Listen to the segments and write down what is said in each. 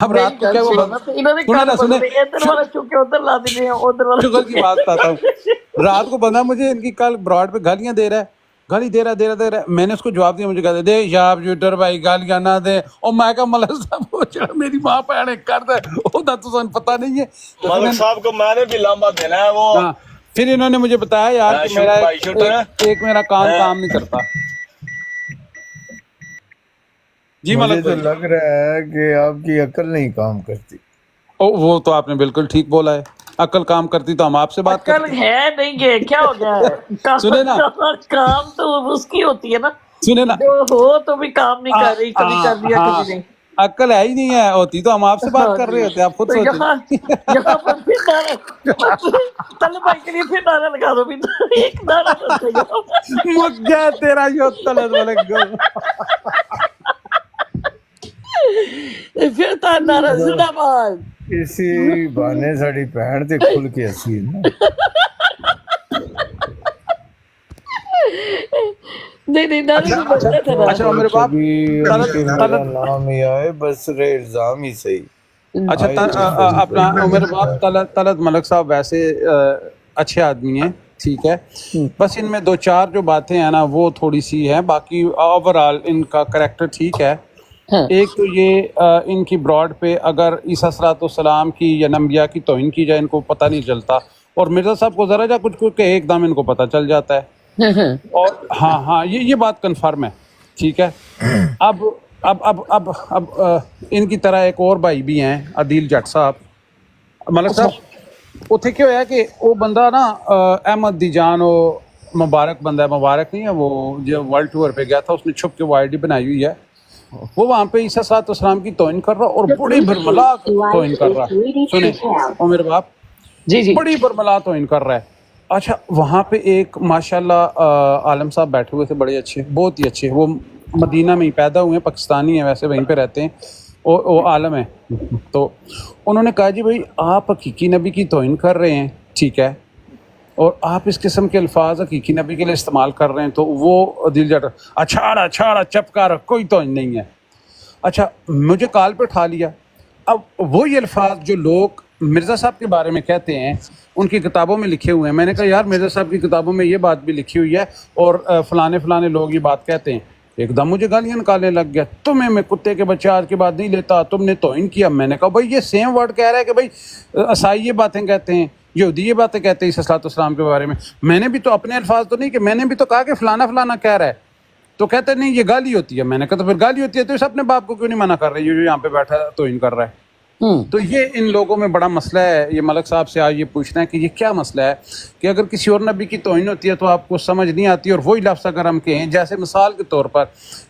اب رات کو کیا وہ سنے نا سنے شکر کی بات بتاتا ہوں. رات کو بندہ مجھے ان کی کل براڈ پہ گالیاں دے رہا ہے، گالی دے رہا. میں نے اس کو جواب دیا، مجھے کہتے دے شاپ شوٹر بھائی گالیاں نہ دے. اور میں کہا ملک صاحب وہ چڑھا میری ماں پہنے کرتا ہے وہ تو سن پتہ نہیں ہے. ملک صاحب کو میں نے بھی لمبا دینا ہے وہ. ہاں پھر انہوں نے مجھے بتایا یار کہ میرا ایک میرا کان کام نہیں کرتا. جی مجھے ملک تو بھائی. لگ رہا ہے کہ آپ کی عقل نہیں کام کرتی. وہ تو آپ نے بالکل ٹھیک بولا ہے، عقل کام کرتی تو ہم آپ سے بات عقل کرتے. ہے نہیں ہے، کیا ہو گیا ہے؟ سنے نا کام تو اس کی ہوتی ہے نا، سنے نا جو ہو تو بھی کام نہیں کر رہی، کبھی کر لیا ہاں کبھی نہیں. عقل ہے ہی نہیں ہے، ہوتی تو ہم آپ سے بات ہاں کر جی، رہے ہوتے، آپ خود تو سوچیں. یہاں پر پھر نعرہ طلب بھائی کے لیے پھر نعرہ لگا دو بھی، ایک نعرہ بن جائے گا. مک گیا تیرا یو طلعت ملک گل. پھر تا نعرہ زندہ باد. اسی بہانے ساڑی بہن تے کھل کے ہسی نا. نہیں نعرے بھی بنتے تھے نا. اچھا میرے باپ کبھی ان کے میرا طلعت نام ہی آئے بس رے الزام ہی صحیح. اچھا آئے تو صحیح اپنا میرے باپ طلعت ملک صاحب ویسے اچھے آدمی ہیں، ٹھیک ہے، بس ان میں دو چار جو باتیں ہیں نا وہ تھوڑی سی ہیں، باقی اوورآل ان کا کریکٹر ٹھیک ہے. ہاں ایک تو یہ ان کی براڈ پہ اگر عیسیٰ صلاۃ والسلام کی یا انبیاء کی توہین کی جائے ان کو پتہ نہیں چلتا، اور مرزا صاحب کو ذرا جا کچھ کہ ایک دم ان کو پتہ چل جاتا ہے. اور ہاں یہ بات کنفرم ہے، ٹھیک ہے. اب ان کی طرح ایک اور بھائی بھی ہیں عدیل جٹ صاحب. ملک صاحب اتنے کیا ہوا کہ وہ بندہ نا احمد دی جان وہ مبارک بندہ ہے، مبارک نہیں ہے، وہ جو ورلڈ ٹور پہ گیا تھا اس نے چھپ کے وہ آئی ڈی بنائی ہوئی ہے، وہ وہاں پہ عیسیٰ صلاۃ والسلام کی توہین کر رہا اور بڑی برملا توہین کر رہا. سنیں او میرے باپ، جی بڑی برملا توہین کر رہا ہے. اچھا وہاں پہ ایک ماشاءاللہ عالم صاحب بیٹھے ہوئے تھے، بڑے اچھے، بہت ہی اچھے، وہ مدینہ میں ہی پیدا ہوئے ہیں، پاکستانی ہیں ویسے، وہیں پہ رہتے ہیں، وہ عالم ہے. تو انہوں نے کہا جی بھائی آپ حقیقی نبی کی توہین کر رہے ہیں، ٹھیک ہے، اور آپ اس قسم کے الفاظ حقیقی نبی کے لیے استعمال کر رہے ہیں. تو وہ دل جٹ اچھاڑا چپکا کوئی توہین نہیں ہے. اچھا مجھے کال پہ اٹھا لیا. اب وہی الفاظ جو لوگ مرزا صاحب کے بارے میں کہتے ہیں ان کی کتابوں میں لکھے ہوئے ہیں. میں نے کہا یار مرزا صاحب کی کتابوں میں یہ بات بھی لکھی ہوئی ہے اور فلانے لوگ یہ بات کہتے ہیں. ایک دم مجھے گالیاں نکالنے لگ گیا، تمہیں میں کتے کے بچے آج کے بعد نہیں لیتا، تم نے توہین کیا. میں نے کہا بھائی یہ سیم ورڈ کہہ رہا ہے کہ بھائی عیسائی یہ باتیں کہتے ہیں، یہودی یہ باتیں کہتے ہیں عیسیٰ صلاۃ والسلام کے بارے میں. میں نے بھی تو اپنے الفاظ تو نہیں کہ میں نے بھی تو کہا کہ فلانا کہہ رہا ہے. تو کہتے نہیں یہ گالی ہوتی ہے. میں نے کہا تو پھر گالی ہوتی ہے تو اس اپنے باپ کو کیوں نہیں منع کر رہے جو یہاں پہ بیٹھا توہین کر رہا ہے. تو یہ ان لوگوں میں بڑا مسئلہ ہے. یہ ملک صاحب سے آج یہ پوچھنا ہے کہ یہ کیا مسئلہ ہے کہ اگر کسی اور نبی کی توہین ہوتی ہے تو آپ کو سمجھ نہیں آتی، اور وہی لفظ اگر ہم کہیں جیسے مثال کے طور پر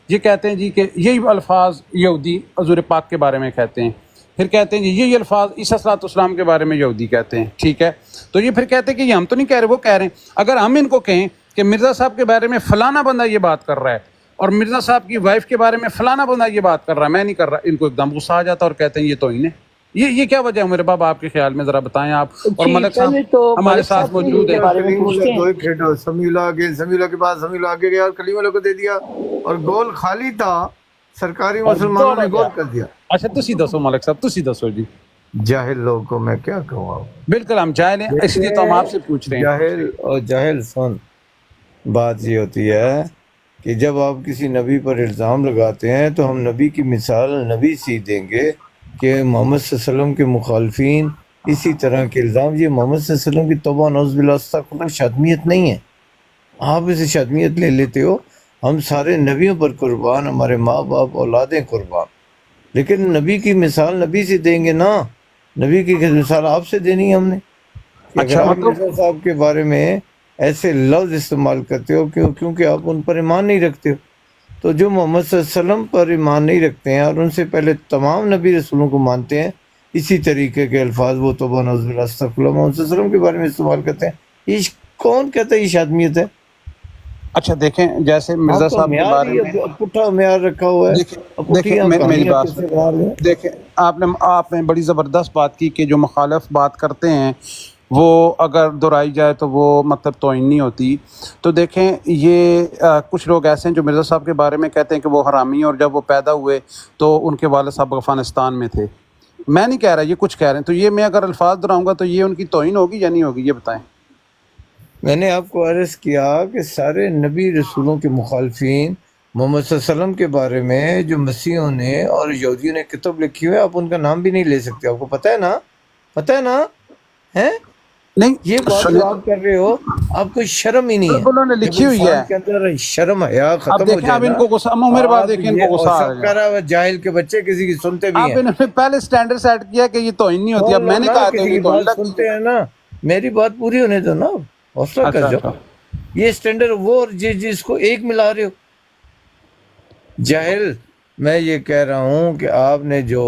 یہ کہتے ہیں جی کہ یہی الفاظ یہودی حضور پاک کے بارے میں کہتے ہیں، پھر کہتے ہیں جی یہی الفاظ عیسیٰ صلاۃ والسلام کے بارے میں یہودی کہتے ہیں، ٹھیک ہے. تو یہ پھر کہتے ہیں کہ یہ ہم تو نہیں کہہ رہے، وہ کہہ رہے ہیں. اگر ہم ان کو کہیں کہ مرزا صاحب کے بارے میں فلانا بندہ یہ بات کر رہا ہے اور مرزا صاحب کی وائف کے بارے میں فلانا بندہ یہ بات کر رہا ہے، میں نہیں کر رہا، ان کو ایک دم غصہ آ جاتا اور کہتے ہیں یہ توہین ہے. یہ کیا وجہ ہے میرے بابا آپ کے خیال میں، ذرا بتائیں آپ. اور ملک صاحب ہمارے ساتھ موجود ہیں. سمیلا کے بعد سمیلا آگے گیا اور کلیمہ کو دے دیا اور گول خالی تھا، سرکاری مسلمانوں نے گول کر دیا. اچھا تسی دسو ملک صاحب، تسی دسو جی. جاہل لوگ کو میں کیا کہوں آپ. بالکل ہم جاہل ہیں، اس لیے تو ہم آپ سے پوچھ رہے ہیں. جاہل سن، بات یہ ہوتی ہے کہ جب آپ کسی نبی پر الزام لگاتے ہیں تو ہم نبی کی مثال نبی سی دیں گے کہ محمد صلی اللہ علیہ وسلم کے مخالفین اسی طرح کے الزام. یہ محمد صلی اللہ علیہ وسلم کی توبہ نعوذ باللہ استغفر اللہ شادمیت نہیں ہے، آپ اسے شادمیت لے لیتے ہو. ہم سارے نبیوں پر قربان، ہمارے ماں باپ اولادیں قربان، لیکن نبی کی مثال نبی سے دیں گے نا. نبی کی مثال آپ سے دینی ہے ہم نے. اگر آپ مرزا صاحب کے بارے میں ایسے لفظ استعمال کرتے ہو کیونکہ آپ ان پر ایمان نہیں رکھتے ہو، تو جو محمد صلی اللہ علیہ وسلم پر ایمان نہیں رکھتے ہیں اور ان سے پہلے تمام نبی رسولوں کو مانتے ہیں، اسی طریقے کے الفاظ وہ توبہ نعوذ باللہ استغفر اللہ محمد صلی اللہ علیہ وسلم کے بارے میں استعمال کرتے ہیں. یہ کون کہتا ہے یہ شادمیت ہے؟ اچھا دیکھیں جیسے مرزا صاحب کے بارے میں پٹھا معیار رکھا ہوا ہے. دیکھیں میری بات دیکھیں، آپ نے بڑی زبردست بات کی کہ جو مخالف بات کرتے ہیں وہ اگر دہرائی جائے تو وہ مطلب توہین نہیں ہوتی. تو دیکھیں یہ کچھ لوگ ایسے ہیں جو مرزا صاحب کے بارے میں کہتے ہیں کہ وہ حرامی ہیں، اور جب وہ پیدا ہوئے تو ان کے والد صاحب افغانستان میں تھے. میں نہیں کہہ رہا، یہ کچھ کہہ رہے ہیں، تو یہ میں اگر الفاظ دہراؤں گا تو یہ ان کی توہین ہوگی یا نہیں ہوگی، یہ بتائیں۔ میں نے آپ کو عرض کیا کہ سارے نبی رسولوں کے مخالفین محمد صلی اللہ علیہ وسلم کے بارے میں جو مسیحوں نے اور یہودیوں نے کتب لکھی ہوئی ہے، آپ ان کا نام بھی نہیں لے سکتے، آپ کو پتہ ہے نا، پتہ ہے نا، ہیں نہیں یہ بات سنیں، جو آپ کر رہے ہو، آپ کو شرم ہی نہیں ہے۔ بالکل انہوں نے جب لکھی ہوئی ہے۔ انسان کے اندر شرم حیا اب ختم ہو دیکھیں، جائے اب ان نا، کو غصہ، میرے بات آپ دیکھیں، ان یہ کو اور غصہ آ سب رہا کہہ ہے۔ رہا ہے جاہل کے بچے کسی کی سنتے بھی آپ ہیں۔ انہوں نے پہلے سٹینڈرڈ سیٹ کیا کہ یہ توہین نہیں ہوتی، اب سن میں لو نے نا، کہا کہ کسی یہ کی توہین بات لگتی سنتے ہے۔ ہیں نا، میری بات پوری ہونے دو نا، حوصلہ کر اچھا جاؤ۔ اچھا، یہ سٹینڈرڈ وہ اور جس کو ایک ملا رہے ہو جاہل۔ میں یہ کہہ رہا ہوں کہ آپ نے جو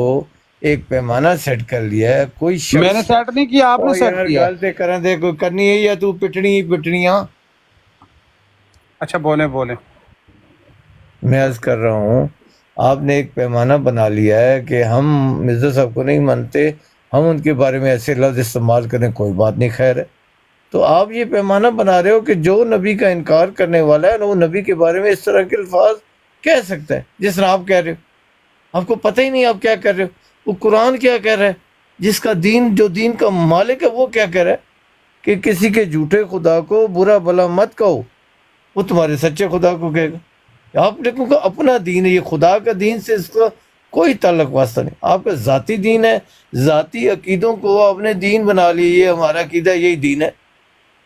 ایک پیمانہ سیٹ کر لیا ہے، کوئی میں شخص نے سیٹ نہیں کیا، آپ نے او سیٹ یار کیا ہے۔ گل تے کرن دے، کوئی کرنی ہے یا تو پٹنی ہی پٹنیاں۔ اچھا بولیں بولیں۔ میں عرض کر رہا ہوں، آپ نے ایک پیمانہ بنا لیا ہے کہ ہم مرزا صاحب کو نہیں مانتے، ہم ان کے بارے میں ایسے لفظ استعمال کریں، کوئی بات نہیں، خیر ہے۔ تو آپ یہ پیمانہ بنا رہے ہو کہ جو نبی کا انکار کرنے والا ہے نا، وہ نبی کے بارے میں اس طرح کے الفاظ کہہ سکتا ہے جس طرح آپ کہہ رہے ہو۔ آپ کو پتہ ہی نہیں آپ کیا کر رہے ہو۔ وہ قرآن کیا کہہ رہا ہے، جس کا دین، جو دین کا مالک ہے، وہ کیا کہہ رہا ہے کہ کسی کے جھوٹے خدا کو برا بلا مت کہو، وہ تمہارے سچے خدا کو کہے گا۔ آپ نے کہا اپنا دین ہے، یہ خدا کا دین سے اس کا کوئی تعلق واسطہ نہیں، آپ کا ذاتی دین ہے۔ ذاتی عقیدوں کو آپ نے دین بنا لی، یہ ہمارا عقیدہ یہی دین ہے۔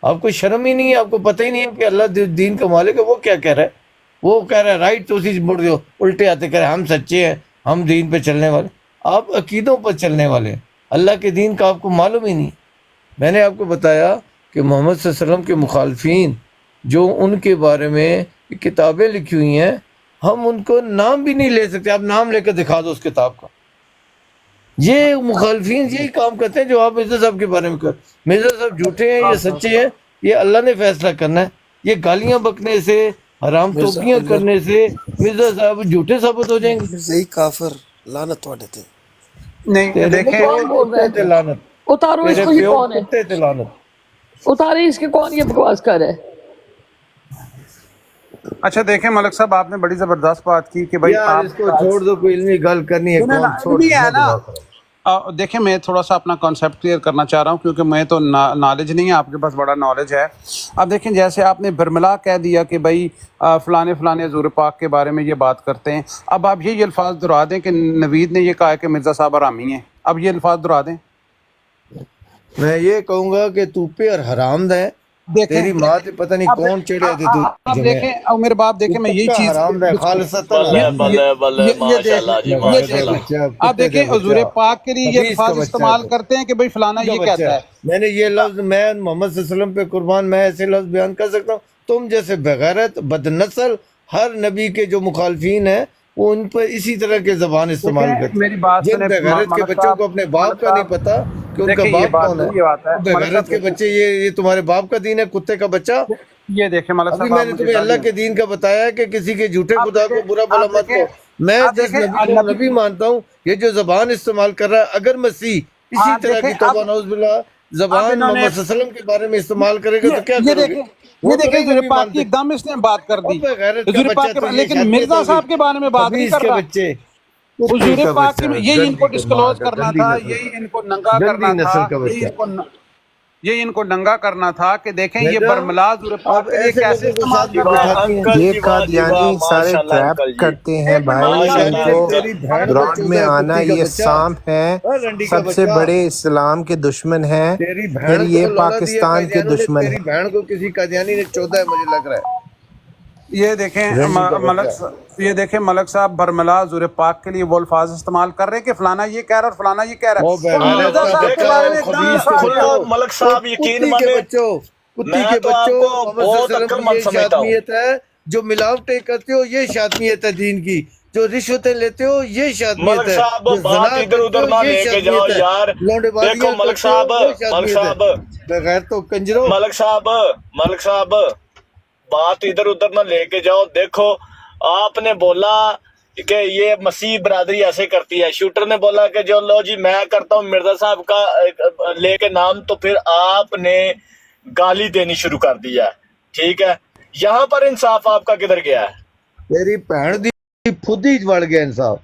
آپ کو شرم ہی نہیں ہے، آپ کو پتہ ہی نہیں ہے کہ اللہ دین کا مالک ہے، وہ کیا کہہ رہا ہے۔ وہ کہہ رہا ہے رائٹ، تو اسی مڑ دو، الٹے آتے کہہ رہے ہیں ہم سچے ہیں، ہم دین پہ چلنے والے۔ آپ عقیدوں پر چلنے والے ہیں، اللہ کے دین کا آپ کو معلوم ہی نہیں۔ میں نے آپ کو بتایا کہ محمد صلی اللہ علیہ وسلم کے مخالفین جو ان کے بارے میں کتابیں لکھی ہوئی ہیں، ہم ان کو نام بھی نہیں لے سکتے۔ آپ نام لے کر دکھا دو اس کتاب کا۔ یہ مخالفین یہی کام کرتے ہیں جو آپ مرزا صاحب کے بارے میں کر۔ مرزا صاحب جھوٹے ہیں یا سچے ہیں، یہ اللہ نے فیصلہ کرنا ہے۔ یہ گالیاں بکنے سے، حرام توکیاں کرنے سے مرزا صاحب جھوٹے ثابت ہو جائیں گے۔ مرزائی کافر لعنت تواڈے تے۔ نہیں تیرے دیکھیں، پیو کون بول رہا کتے تے ہے؟ لعنت، اتارو اس تیرے کو، یہ پیو کون ہے؟ کتے تے لعنت۔ اتارے اس کے، کون یہ بکواس کر رہا ہے؟ اچھا دیکھیں ملک صاحب، آپ نے بڑی زبردست بات کی کہ بھائی یار آپ اس کو چھوڑ دو، کوئی علمی گل کرنی ہے، سنیں نا، کون چھوڑ علمی ہے میں نا۔ دعا کروں۔ دیکھیں میں تھوڑا سا اپنا کانسیپٹ کلیئر کرنا چاہ رہا ہوں کیونکہ میں تو نالج نہیں ہے، آپ کے پاس بڑا نالج ہے۔ اب دیکھیں جیسے آپ نے برملا کہہ دیا کہ بھائی فلانے فلانے حضور پاک کے بارے میں یہ بات کرتے ہیں، اب آپ یہ الفاظ دہرا دیں کہ نوید نے یہ کہا ہے کہ مرزا صاحب حرامی ہیں، اب یہ الفاظ دہرا دیں۔ میں یہ کہوں گا کہ تو پہ اور حرام دے، دیکھیں تیری ماں تے پتہ نہیں کون چڑھے تھے اب دیکھیں، اور میرے باپ دیکھیں، میں یہی چیز حرام دے، خالصتاً بلے حرام دے۔ بلے بلے ماشاء اللہ جی، یہ ماشاء اللہ۔ دیکھیں، آپ دیکھیں حضور پاک کے لیے یہ حدیث کا الفاظ بچہ استعمال ہے، کرتے ہیں کہ بھائی فلانا یہ کہتا ہے۔ میں نے یہ لفظ، میں محمد صلی اللہ علیہ وسلم پہ قربان، میں ایسے لفظ بیان کر سکتا ہوں۔ تم جیسے بغیرت بدنسل ہر نبی کے جو مخالفین ہیں، وہ ان پر اسی طرح کے زبان استعمال دیکھیں، کرتے میری ہیں۔ بات جن سنیں بغیرت کے ملک بچوں صاحب، کو اپنے باپ ملک کا نہیں صاحب، پتا کہ ان کا دیکھیں یہ باپ بات کون ہے۔ یہ بات ہے ملک صاحب، بغیرت کے بچے، یہ تمہارے باپ کا دین ہے، کتے کا بچہ۔ یہ دیکھیں ملک ابھی صاحب، میں آپ نے مجھے تمہیں اللہ اجازت کے دیں۔ دین کا بتایا ہے کہ کسی کے جھوٹے آپ خدا کو دیکھیں، برا بلا آپ مت دیکھیں، کہو۔ میں آپ جس دیکھیں، نبی کو نبی مانتا ہوں، یہ جو زبان استعمال کر رہا ہے، اگر مسیح اسی آپ طرح دیکھیں، کی توبہ نعوذ باللہ اب زبان انہوں نے محمد صلی اللہ علیہ وسلم کے بارے میں استعمال کرے گا تو کیا یہ کرو گے؟ دیکھیں، وہ یہ تو دیکھیں نہیں حضور نبی پاک کی مانتے۔ ایک دم اس نے بات کر اور دی بغیرت کا حضور بچہ پاک کے تو یہ لیکن شادمیت مرزا ہوگی، صاحب کے بارے میں بات نہیں خبیث کر کے رہا۔ بچے، کتے حضور کا پاک بچہ، یہی ان کو گندی ماں ڈسکلوز کا، کرنا گندی تھا، نسل، یہی ان کو ننگا گندی کرنا تھا، نسل کا بچہ۔ یہی ان کو ننگا کرنا تھا کہ دیکھیں یہ بیٹا برملا حضور آپ پاک کے لیے ایسے کیسے لوگوں کو استعمال ساتھ جی میں کر رہا واہ ہے۔ بٹھاتی ہیں۔ انکل، یہ جی واہ جی واہ، قادیانی سارے ماشاء اللہ ٹریپ انکل جی، کرتے ہیں ایک منٹ بھائی، ملک ماشاء ان صاحب، اللہ کو یہ تیری انکل۔ بہن کو گراؤنڈ میں چودہ ہے، آنا، کتی کا یہ بچہ، سانپ ہیں، رنڈی کا سب سے بچہ۔ بڑے اسلام کے دشمن ہیں، تیری پھر بہن یہ کو لولا دیا پاکستان کے قادیانیوں نے، دشمن تیری ہیں۔ بہن کو کسی قادیانی نے چودہ ہے، مجھے لگ رہا ہے، یہ دیکھیں رنڈی کا بچہ۔ یہ دیکھیں ملک صاحب، برملا حضور پاک کے لیے وہ الفاظ استعمال کر رہے ہیں کہ فلانا یہ کہہ رہا ہے اور فلانا یہ کہہ رہا او ہے، اور بغیرت مرزا کا صاحب کے بچہ، بارے او میں ایک دم خبیث کے الفاظ کھلا بچوں، ملک او صاحب یقین کتی کے مانے، بچوں، کتی میں کے تو آپ بچوں، کو محمد صلی بہت اللہ علیہ عقل وسلم کی مند یہ سمجھتا ہوں۔ شادمیت ہے، جو ملاوٹیں کرتے ہو یہ شادمیت ہے دین کی، جو رشوتیں لیتے ہو یہ شادمیت ملک ہے، صاحب جو بات زنا ادھر کرتے ادھر ہو نہ یہ لے کے جاؤ شادمیت ہے، یار۔ لونڈے دیکھو بازیاں ملک کرتے ہو صاحب، وہ ملک شادمیت ہے۔ صاحب، بغیر تو کنجرو۔ ملک صاحب، ملک صاحب، بات ادھر ادھر نہ لے کے جاؤ۔ دیکھو آپ نے بولا کہ یہ مسیح برادری ایسے کرتی ہے، شوٹر نے بولا کہ جو لو جی میں کرتا ہوں مرزا صاحب کا لے کے نام، تو پھر آپ نے گالی دینی شروع کر دیا ہے، ٹھیک ہے؟ یہاں پر انصاف آپ کا کدھر گیا ہے؟ تیری بہن دی پھدی وڑ گیا انصاف۔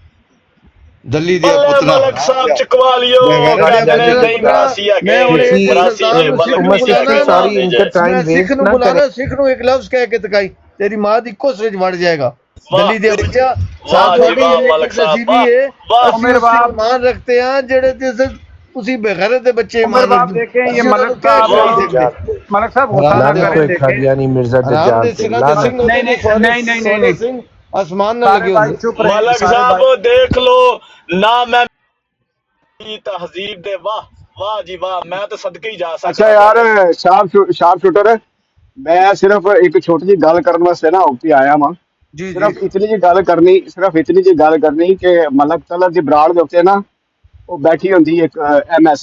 دلی دیا بلے پترا ملک صاحب چکوا لیو بغیر کہتے ہیں دیا نہیں پترا مراسیا میں کے ہوں ایک مراسی سلطان جے نو ملک سکھ نو نہیں مسجد بلانا کی دیکھے نا ساری مان ان جے کا ٹائم میں سکھ ویسٹ نو نہ کریں. بلانا سکھ نو ایک لفظ کہہ کے تکائی تیری ماں دی کو سرج وڑ جائے گا واہ دلی دیا بچہ واہ ساتھ جی تھوڑی واہ یہ ملک خوش صاحب نصیبی واہ ہے واہ اسی عمر اس سے باب ایمان رکھتے ہیں جڑے تسی بغیرت دے بچے عمر ایمان باب رکھتے دیکھیں یہ اسی انہاں نو ملک کہہ صاحب کے نہیں واہ سکتے ملک صاححب غصہ حرام نہ دے لعنت کریں ہوئے دیکھیں قادیانی مرزا حرام دجال دے تے سنگھ تے لعنت. سنگھ نو نہیں دے سوارے نہیں نہیں نہیں سونے نہیں سنگھ آسمان نہ سارے لگے بھائی ہوندے چپ رہیں ملک سارے صاحب بھائی دیکھ لو نہ میں تہذیب دے واہ واہ جی واہ میں تو صدقے ہی جا اچھا سکنا یار تھوڑے شارپ شوٹر میں صرف ایک چھوٹی جی گل کرنے واسطے نا اوپی آیا ہاں جی جی صرف اتنی جی گل کرنی کہ ملک طلعت دی براڑ دے اوتے نا وہ بیٹھی ہوندی ایک ایم ایس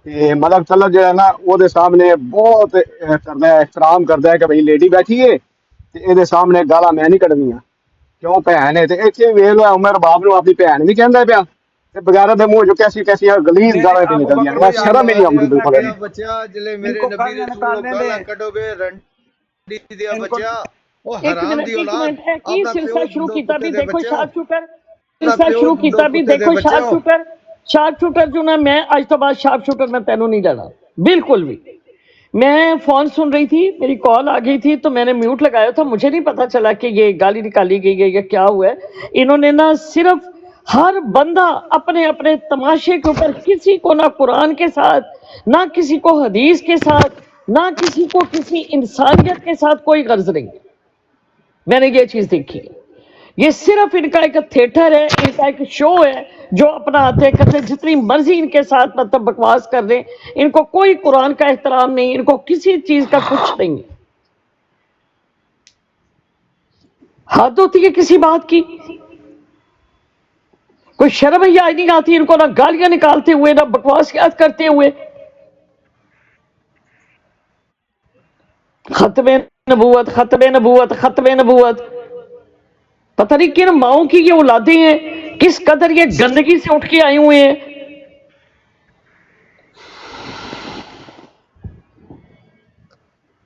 تے ملک طلعت جو ہے نا وہ دے سامنے بہت کردا ہے احترام کردا ہے کہ بھئی لیڈی بیٹھی ہے تے اے دے سامنے گالاں میں نہیں کڈنیاں کیوں بھن ہے تے ایتھے ویکھ لو عمر باپ نو اپنی بھن بھی کہندا پیا تے بغیرت دے منہ جو کیسی کیسی غلیظ میرے گالاں پہ ابو نکلدیاں بکر نے بھائی آپ شرم ہی نہیں اللہ آؤندی دیا بالکل نبی بھی دا بچہ جلے ان میرے کو نبی گالیاں رسول نکالنے گالاں دیں کڈو گے رنڈی دیا ان کو بچہ او ایک حرام منٹ دی ایک اولاد منٹ ہے کی اپنا سلسلہ پیو شروع ڈھونڈو کیتا کتے بھی دے دیکھو بچہ شارپ شوٹر اپنا سلسلہ پیو شروع ڈھونڈو کیتا بھی کتے دے دیکھو بچہ شارپ شوٹر جو نا میں آج تو بعد شارپ شوٹر میں تینوں نہیں لینا بالکل بھی میں فون سن رہی تھی میری کال آ گئی تھی تو میں نے میوٹ لگایا تھا مجھے نہیں پتا چلا کہ یہ گالی نکالی گئی ہے یا کیا ہوا ہے انہوں نے نا صرف ہر بندہ اپنے اپنے تماشے کے اوپر کسی کو نہ قرآن کے ساتھ نہ کسی کو حدیث کے ساتھ نہ کسی کو کسی انسانیت کے ساتھ کوئی غرض نہیں میں نے یہ چیز دیکھی ہے یہ صرف ان کا ایک تھیٹر ہے ان کا ایک شو ہے جو اپنا آتے کرتے جتنی مرضی ان کے ساتھ مطلب بکواس کر دیں ان کو کوئی قرآن کا احترام نہیں ان کو کسی چیز کا کچھ نہیں ہے حد ہوتی ہے کسی بات کی کوئی شرم ہی آئی نہیں آتی ان کو نہ گالیاں نکالتے ہوئے نہ بکواسیات کرتے ہوئے ختم نبوت ختم نبوت ختم نبوت پتہ نہیں کن ماؤں کی یہ اولادیں ہیں کس قدر یہ گندگی سے اٹھ کے آئے ہوئے ہیں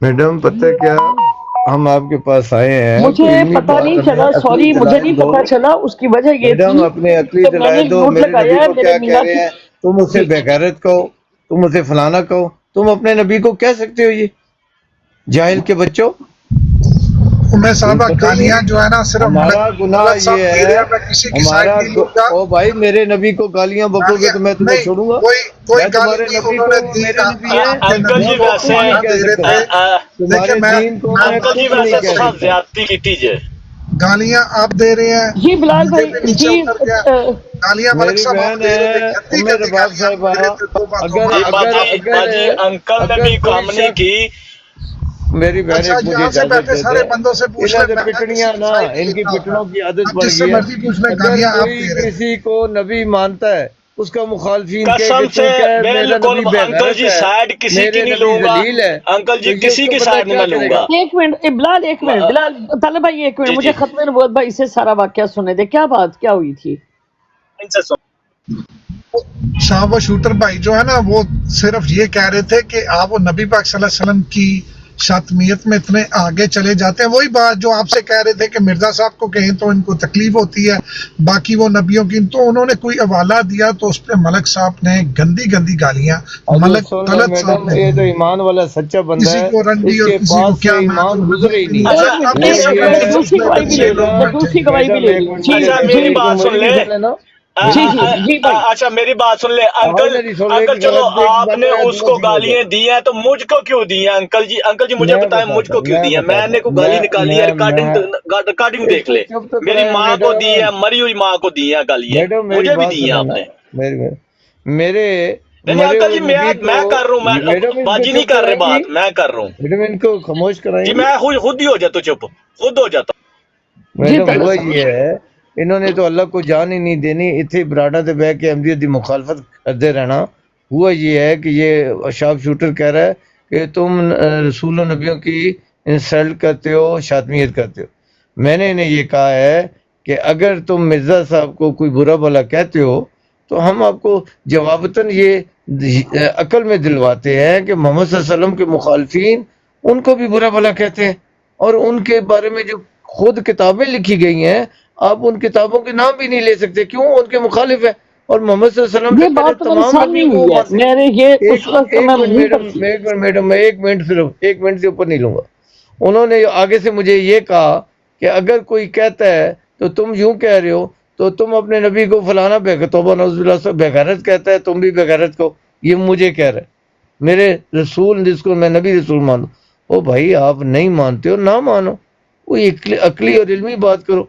میڈم پتہ کیا ہم آپ کے پاس آئے ہیں مجھے کوئی علمی پتہ بات نہیں ہمیں چلا عقلی سوری مجھے دلائل نہیں دو پتہ چلا اس کی وجہ یہ میڈم تھی اپنے عقلی کہ میں نے دلائل دو میوٹ میرے نبی لگایا ہے کو میرے کیا کہہ میاں رہے کی ہیں تم اسے جی بغیرت کہو تم اسے فلانا کہو تم اپنے نبی کو کہہ سکتے ہو یہ جاہل کے بچوں میں تمہیں صاحبہ پتہ ہی ہے گالیاں جو ہے نا صرف ہمارا گناہ ملک صاحب یہ دے رہے ہے ہیں میں کسی کی سائڈ نہیں لوں گا او بھائی میرے نبی کو گالیاں بکو گے گالیاں تو میں تمہیں نہیں چھوڑوں گا کوئی میں گالی تمہارے نہیں نبی انہوں کو نے دی میرے نبی ہیں آپ کے انکل نبی میں جی کو اسے ویسے کچھ نہیں گالیاں کہہ دے رہے سکتا تھے دیکھیں تمہارے میں دین کو میں انکل جی کچھ نہیں ویسے کہہ تو سکتا زیادتی کیتی جے گالیاں آپ دے رہے ہیں جی بلال مجھے بھائی بھی نیچے جی اتر گیا گالیاں ملک میری صاحب آپ بہن دے رہے تھے ہے گندی ام گندی رباب گالیاں صاحبہ دے رہے تھے توبہ اگر توبہ جی اگر اگر باجی انکل نے اگر بھی کوئی کام نہیں شخص کی میری بہن اچھا ایک مجھے یہاں سے اجازت بیٹھے دے سارے دے بندوں سے پوچھ انہوں لیں نے میں کسی پٹڑیاں کی نا سائڈ نہیں ان کی لیتا ہوتا پٹڑوں کی عادت آپ پڑ جس سے گئی ہے مرضی پوچھ لیں اگر گالیاں آپ کوئی دے رہے تھے کسی کو نبی مانتا ہے اس کا مخالفین کہے کہ قسم سے تو کہہ میرا بالکل نبی انکل بےغیرت جی ہے سائڈ کسی کی میرے نہیں نبی لوں گا ذلیل ہے انکل تو جی یہ اس کسی کو کی بندہ سائڈ نہیں کیا میں لوں کرے گا گا ایک منٹ بلال ایک منٹ بلال طلب بھائی ایک منٹ جی مجھے جی ختم نبوت بھائی سے سارا واقعہ سنے دے کیا بات کیا ہوئی تھی ان سے سن صاحب و شوٹر بھائی جو ہے نا وہ صرف یہ کہہ رہے تھے کہ آپ وہ نبی پاک صلی اللہ علیہ وسلم کی شاتمیت میں اتنے آگے چلے جاتے ہیں وہی بات جو آپ سے کہہ رہے تھے کہ مرزا صاحب کو کہیں تو ان کو تکلیف ہوتی ہے باقی وہ نبیوں کی تو انہوں نے کوئی حوالہ دیا تو اس پہ ملک صاحب نے گندی گندی گالیاں حضرت ملک سن لو طلعت صاحب میڈم نے یہ تو دی ایمان والا سچا بندہ کسی ہے کو رنڈی اس اور کے کسی کو پاس سے کیا میں ایمان تو گزرے نبی ہی بھی نہیں نہیں اچھا ایک منٹ اب اس وہ سے یہ بڑے ہے دوسری گواہی بھی دوسرے لے لو لوگ میں بیٹھے دوسری ہیں گواہی بھی میڈم لے ایک لوں منٹ جی میری اچھا جی میری ایک بات منٹ سن میری لے سن لینا جی میری جی جی بھائی اچھا میری بات سن لے آواز انکل میری سن لے انکل کہ چلو غلط ایک آپ بند نے ہے اس دوسرا کو شروع ہو گالیاں جائے دی ہیں تو مجھ کو کیوں دی ہیں انکل جی مجھے بتائیں مجھ کو کیوں دی ہیں میں نے کوئی گالی نکالی ہے ریکارڈنگ اس دیکھ کو لے چپ تو میری کرائیں ماں کو دی میڈم ہے مری ہوئی ماں کو دی ہیں گالیاں میڈم میری مجھے بھی بات دی ہیں سنیں آپ نا نے میرے نہیں مرے انکل ہوئے جی نبی کو میں کر رہا ہوں میڈم میں ان کو باجی نہیں چپ کر رہے کرائیں گی بات میں کر رہا ہوں میڈم ان کو خاموش کرائیں جی گی میں خود ہی ہو جاتا چپ خود ہو جاتا جی میڈم طلعت ہوا صاحب یہ ہے انہوں نے تو اللہ کو جان ہی نہیں دینی اتنے براڈا تے بہ کے احمدیت دی مخالفت کرتے رہنا ہوا یہ ہے کہ یہ شارپ شوٹر کہہ رہا ہے کہ تم رسول و نبیوں کی انسلٹ کرتے ہو شاتمیت کرتے ہو میں نے انہیں یہ کہا ہے کہ اگر تم مرزا صاحب کو کوئی برا بھلا کہتے ہو تو ہم آپ کو جوابتاً یہ عقل میں دلواتے ہیں کہ محمد صلی اللہ علیہ وسلم کے مخالفین ان کو بھی برا بھلا کہتے ہیں اور ان کے بارے میں جو خود کتابیں لکھی گئی ہیں آپ ان کتابوں کے نام بھی نہیں لے سکتے، کیوں؟ ان کے مخالف ہے، اور محمد صلی اللہ علیہ وسلم یہ کے بات تو میرے تمام سامنے نبیوں ہی کو ہوئی ہے، مانتے ہیں۔ میرے یہ اس وقت میں وہیں پر تھی۔ میڈم میں 1 منٹ صرف 1 منٹ سے اوپر نہیں لوں گا۔ انہوں نے آگے سے مجھے یہ کہا کہ اگر کوئی کہتا ہے تو تم یوں کہہ رہے ہو تو تم اپنے نبی کو فلانا توبہ نعوذ باللہ سے بغیرت کہتا ہے، تم بھی بغیرت کو، یہ مجھے کہہ رہے میرے رسول جس کو میں نبی رسول مانوں۔ او بھائی آپ نہیں مانتے ہو نہ مانو، کوئی عقلی اور علمی بات کرو۔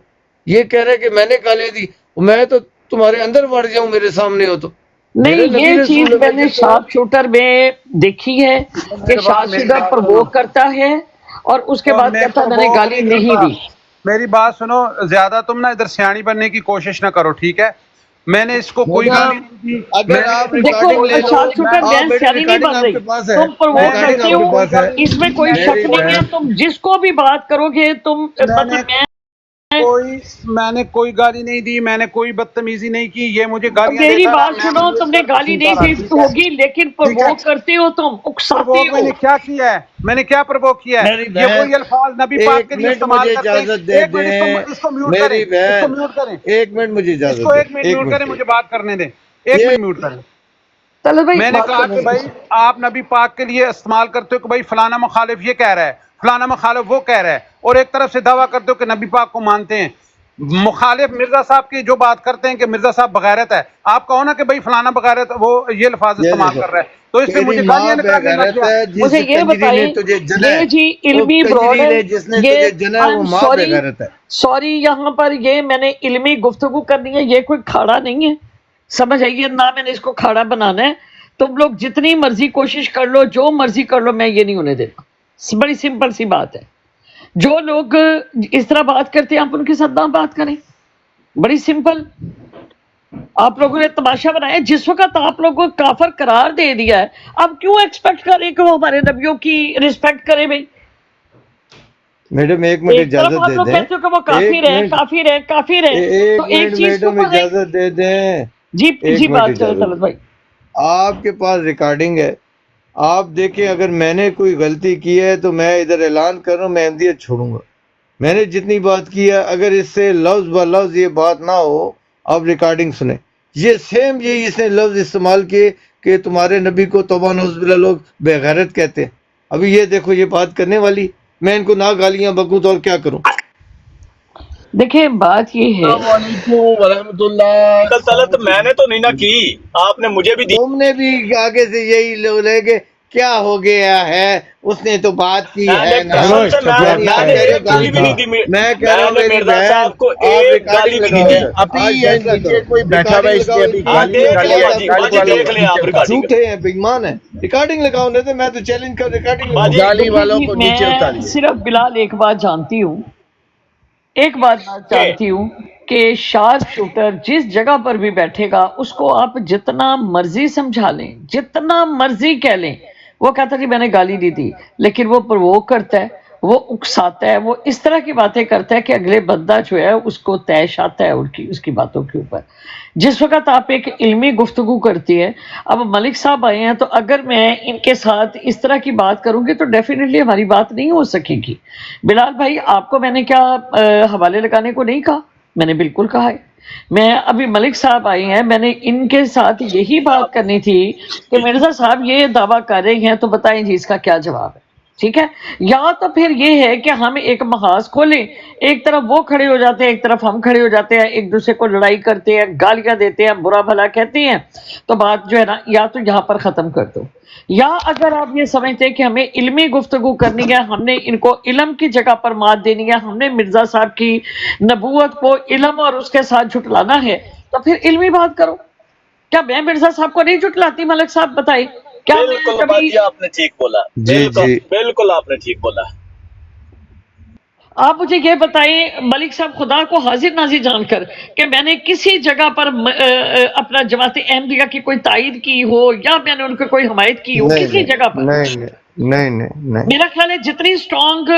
یہ کہہ رہے کہ میں نے گالیاں دی، میں تو تمہارے اندر بڑھ جاؤں میرے سامنے ہو تو۔ میرے نہیں، نبی یہ رسول چیز ہے، میں نے شارپ شوٹر میں دیکھی ہے کہ شارپ شوٹر پرووک کرتا ہے اور اس کے بعد کہتا ہے میں نے گالی نہیں دی۔ میری بات سنو، زیادہ تم نا ادھر سیاڑی بننے کی کوشش نہ کرو، ٹھیک ہے؟ میں نے اس کو کوئی گالی نہیں دی۔ اگر آپ دیکھو ریکارڈنگ لے لو، شارپ شوٹر آپ میں میری سیانی نہیں ریکارڈنگ بن آپ رہی، کے پاس ہے، تم پرووک ریکارڈنگ کرتے آپ کے ہو، پاس ہے۔ اس میں کوئی شک نہیں ہے۔ تم جس کو بھی بات کرو گے تم مطلب میں نے کوئی گالی نہیں دی، میں نے کوئی بدتمیزی نہیں کی، یہ مجھے گالیاں میری دیتا رہا، بات میں سنو، تم نے گالی نہیں دی ہوگی لیکن پرووک کرتے ہو، تم اکساتے پرووک میں ہو۔ نے کیا کیا ہے؟ میں نے کیا پرووک کیا ہے؟ میری یہ بہن، وہی الفاظ نبی پاک ایک کے لیے منٹ استعمال مجھے کرتے ہیں۔ اجازت دے ایک منٹ دیں، اس کو میوٹ کریں، میری اس کو بہن میوٹ کریں، 1 منٹ مجھے اس اجازت کو دیں، 1 منٹ 1 میوٹ کریں، منٹ۔ مجھے بات کرنے دیں، 1 منٹ میوٹ کریں۔ چلو بھائی میں نے بات کہا کرنے کہ دو۔ بھائی آپ نبی پاک کے لیے استعمال کرتے ہو کہ بھائی فلانا مخالف یہ کہہ رہا ہے، فلانا مخالف وہ کہہ رہا ہے، اور ایک طرف سے دعویٰ کرتے ہو کہ نبی پاک کو مانتے ہیں۔ مخالف مرزا صاحب کی جو بات کرتے ہیں کہ مرزا صاحب بغیرت ہے، آپ کہو نا کہ بھائی فلانا بغیرت، وہ یہ الفاظ یہ استعمال دیکھو، کر رہا ہے، تو اس پہ تیری مجھے ماں گالیاں نکالنے لگ بغیرت گیا۔ ہے، جس مجھے یہ کنجری نے بتائیں، تجھے جنا یہ ہے، جی وہ علمی کنجری براڈ نے جس نے تجھے جنا ہے وہ ماں بغیرت ہے۔ سوری یہاں پر یہ میں نے علمی گفتگو کرنی ہے، یہ کوئی کھاڑا نہیں ہے، سمجھ آئیے نہ میں نے اس کو کھاڑا بنانا ہے۔ تم لوگ جتنی مرضی کوشش کر لو، جو مرضی کر لو، میں یہ نہیں ہونے دیتا۔ بڑی سمپل سی بات ہے، جو لوگ اس طرح بات کرتے ہیں آپ ان کے ساتھ نہ بات کریں، بڑی سمپل۔ آپ لوگوں نے تماشا بنایا، جس وقت آپ لوگوں کو کافر قرار دے دیا ہے، اب کیوں ایکسپیکٹ کریں کہ وہ ہمارے نبیوں کی رسپیکٹ کرے بھائی؟ میڈم 1 منٹ ایک طرف اجازت آپ دے لوگ دیں، کہتے ہو کہ وہ کافر ہے، کافر ہے، کافر ہے، تو 1 ایک منٹ چیز کے میڈم اوپر اجازت دے دیں، جی 1 جی منٹ بات کریں اجازت طلعت بھائی۔ آپ کے پاس ریکارڈنگ ہے، آپ دیکھیں اگر میں نے کوئی غلطی کی ہے تو میں ادھر اعلان کر رہا ہوں، میں احمدیت چھوڑوں گا۔ میں نے جتنی بات کی ہے، اگر اس سے لفظ ب لفظ یہ بات نہ ہو، آپ ریکارڈنگ سنیں، یہ سیم یہی اس نے لفظ استعمال کیے کہ تمہارے نبی کو توبہ نعوذ باللہ لوگ بے غیرت کہتے ہیں۔ ابھی یہ دیکھو یہ بات کرنے والی، میں ان کو نہ گالیاں بکوں تو اور کیا کروں؟ دیکھیں بات یہ ہے، السلام علیکم ورحمۃ اللہ۔ طلعت میں نے تو نہیں نہ کی، آپ نے مجھے بھی دی۔ تم نے بھی آگے سے یہی لوگ لے کے کیا ہو گیا ہے، اس نے تو بات کی ہے نا، میں نے ایک گالی بھی نہیں دی، میں کہہ رہا ہوں میں نے میری مرزا بہن صاحب کو آپ ایک ریکارڈنگ گالی بھی لگاؤ نہیں دی۔ ادھر، ابھی آج یہ فیصلہ نیچے کرو، کوئی بیٹھا ہوا ہے، اس نے ابھی ہاں گالی دیکھ نکالی لیں ہے، باجی، گالی باجی والوں دیکھ کو لیں آپ نیچے اتار ریکارڈنگ۔ جھوٹے ہیں، بےایمان ہیں، ریکارڈنگ لگاؤ نہیں تو میں تو چیلنج کر ریکارڈنگ لگاؤ۔ باجی گالی والوں کو نیچے میں اتاریے۔ صرف بلال ایک بات جانتی ہوں، ایک بات جانتی ہوں کہ شارپ شوٹر جس جگہ پر بھی بیٹھے گا اس کو آپ جتنا مرضی سمجھا لیں، جتنا مرضی کہہ لیں، وہ کہتا ہے کہ میں نے گالی دی تھی، لیکن وہ پرووک کرتا ہے، وہ اکساتا ہے، وہ اس طرح کی باتیں کرتا ہے کہ اگلے بندہ جو ہے اس کو طیش آتا ہے اس کی باتوں کے اوپر۔ جس وقت آپ ایک علمی گفتگو کرتی ہے، اب ملک صاحب آئے ہیں تو اگر میں ان کے ساتھ اس طرح کی بات کروں گی تو ڈیفینیٹلی ہماری بات نہیں ہو سکے گی۔ بلال بھائی آپ کو میں نے کیا حوالے لگانے کو نہیں کہا، میں نے بالکل کہا ہے۔ میں ابھی ملک صاحب آئے ہیں، میں نے ان کے ساتھ یہی بات کرنی تھی کہ مرزا صاحب یہ دعویٰ کر رہے ہیں تو بتائیں جی اس کا کیا جواب ہے، ٹھیک ہے؟ یا تو پھر یہ ہے کہ ہم ایک محاذ کھولیں، ایک طرف وہ کھڑے ہو جاتے ہیں، ایک طرف ہم کھڑے ہو جاتے ہیں، ایک دوسرے کو لڑائی کرتے ہیں، گالیاں دیتے ہیں، برا بھلا کہتے ہیں، تو بات جو ہے نا یا تو یہاں پر ختم کر دو، یا اگر آپ یہ سمجھتے ہیں کہ ہمیں علمی گفتگو کرنی ہے، ہم نے ان کو علم کی جگہ پر مات دینی ہے، ہم نے مرزا صاحب کی نبوت کو علم اور اس کے ساتھ جھٹلانا ہے، تو پھر علمی بات کرو۔ کیا میں مرزا صاحب کو نہیں جھٹلاتی؟ ملک صاحب بتائیں، کیا میں بالکل کبھی باجی آپ نے ٹھیک بولا، جی جی بالکل آپ نے ٹھیک بولا۔ آپ مجھے یہ بتائیں ملک صاحب خدا کو حاضر ناظر جان کر کہ میں نے کسی جگہ پر اپنا جماعت احمدیہ کی کوئی تائید کی ہو یا میں نے ان کو کوئی حمایت کی ہو کسی جگہ پر؟ نہیں میرا خیال ہے جتنی سٹرونگ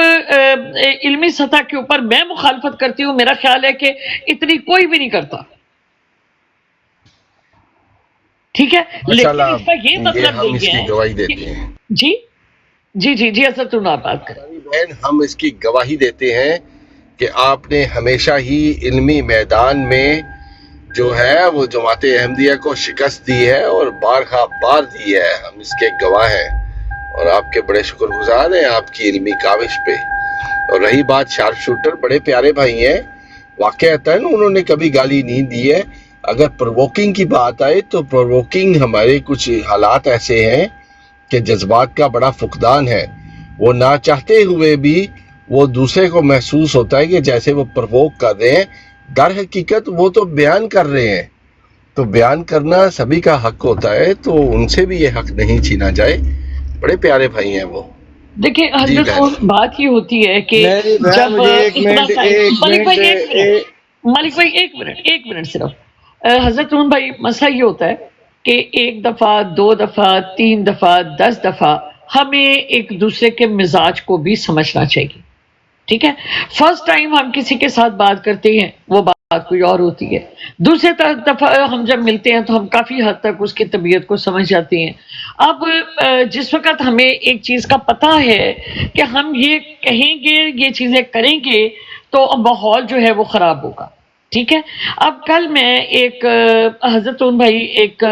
علمی سطح کے اوپر میں مخالفت کرتی ہوں، میرا خیال ہے کہ اتنی کوئی بھی نہیں کرتا، ٹھیک ہے؟ لیکن اس کا یہ مطلب ہم اس نہیں کی ہے گواہی دیتے ہیں، جی جی جی جی اصل تم آپ بات کریں۔ بہن ہم اس کی گواہی دیتے ہیں کہ آپ نے ہمیشہ ہی علمی میدان میں جو ہے وہ جماعت احمدیہ کو شکست دی ہے اور بارہا بار دی ہے، ہم اس کے گواہ ہیں اور آپ کے بڑے شکر گزار ہیں آپ کی علمی کاوش پہ۔ اور رہی بات شارپ شوٹر، بڑے پیارے بھائی ہیں، واقعتاً انہوں نے کبھی گالی نہیں دی ہے۔ اگر پرووکنگ کی بات آئے تو پرووکنگ ہمارے کچھ حالات ایسے ہیں کہ جذبات کا بڑا فقدان ہے، وہ نہ چاہتے ہوئے بھی وہ دوسرے کو محسوس ہوتا ہے کہ جیسے وہ پرووک کر رہے ہیں، در حقیقت وہ تو بیان کر رہے ہیں، تو بیان کرنا سبھی کا حق ہوتا ہے، تو ان سے بھی یہ حق نہیں چھینا جائے۔ بڑے پیارے بھائی ہیں وہ۔ دیکھیں حضرت بات یہ ہوتی ہے کہ میری بہن جب مجھے ایک منٹ ملک بھائی ایک منٹ صرف حضرت بھائی، مسئلہ یہ ہوتا ہے کہ ایک دفعہ، 2 دفعہ، 3 دفعہ، 10 دفعہ ہمیں ایک دوسرے کے مزاج کو بھی سمجھنا چاہیے، ٹھیک ہے؟ فرسٹ ٹائم ہم کسی کے ساتھ بات کرتے ہیں وہ بات کوئی اور ہوتی ہے، دوسرے دفعہ ہم جب ملتے ہیں تو ہم کافی حد تک اس کی طبیعت کو سمجھ جاتے ہیں۔ اب جس وقت ہمیں ایک چیز کا پتہ ہے کہ ہم یہ کہیں گے، یہ چیزیں کریں گے تو ماحول جو ہے وہ خراب ہوگا، ٹھیک ہے؟ اب کل میں ایک حضرت بھائی ایک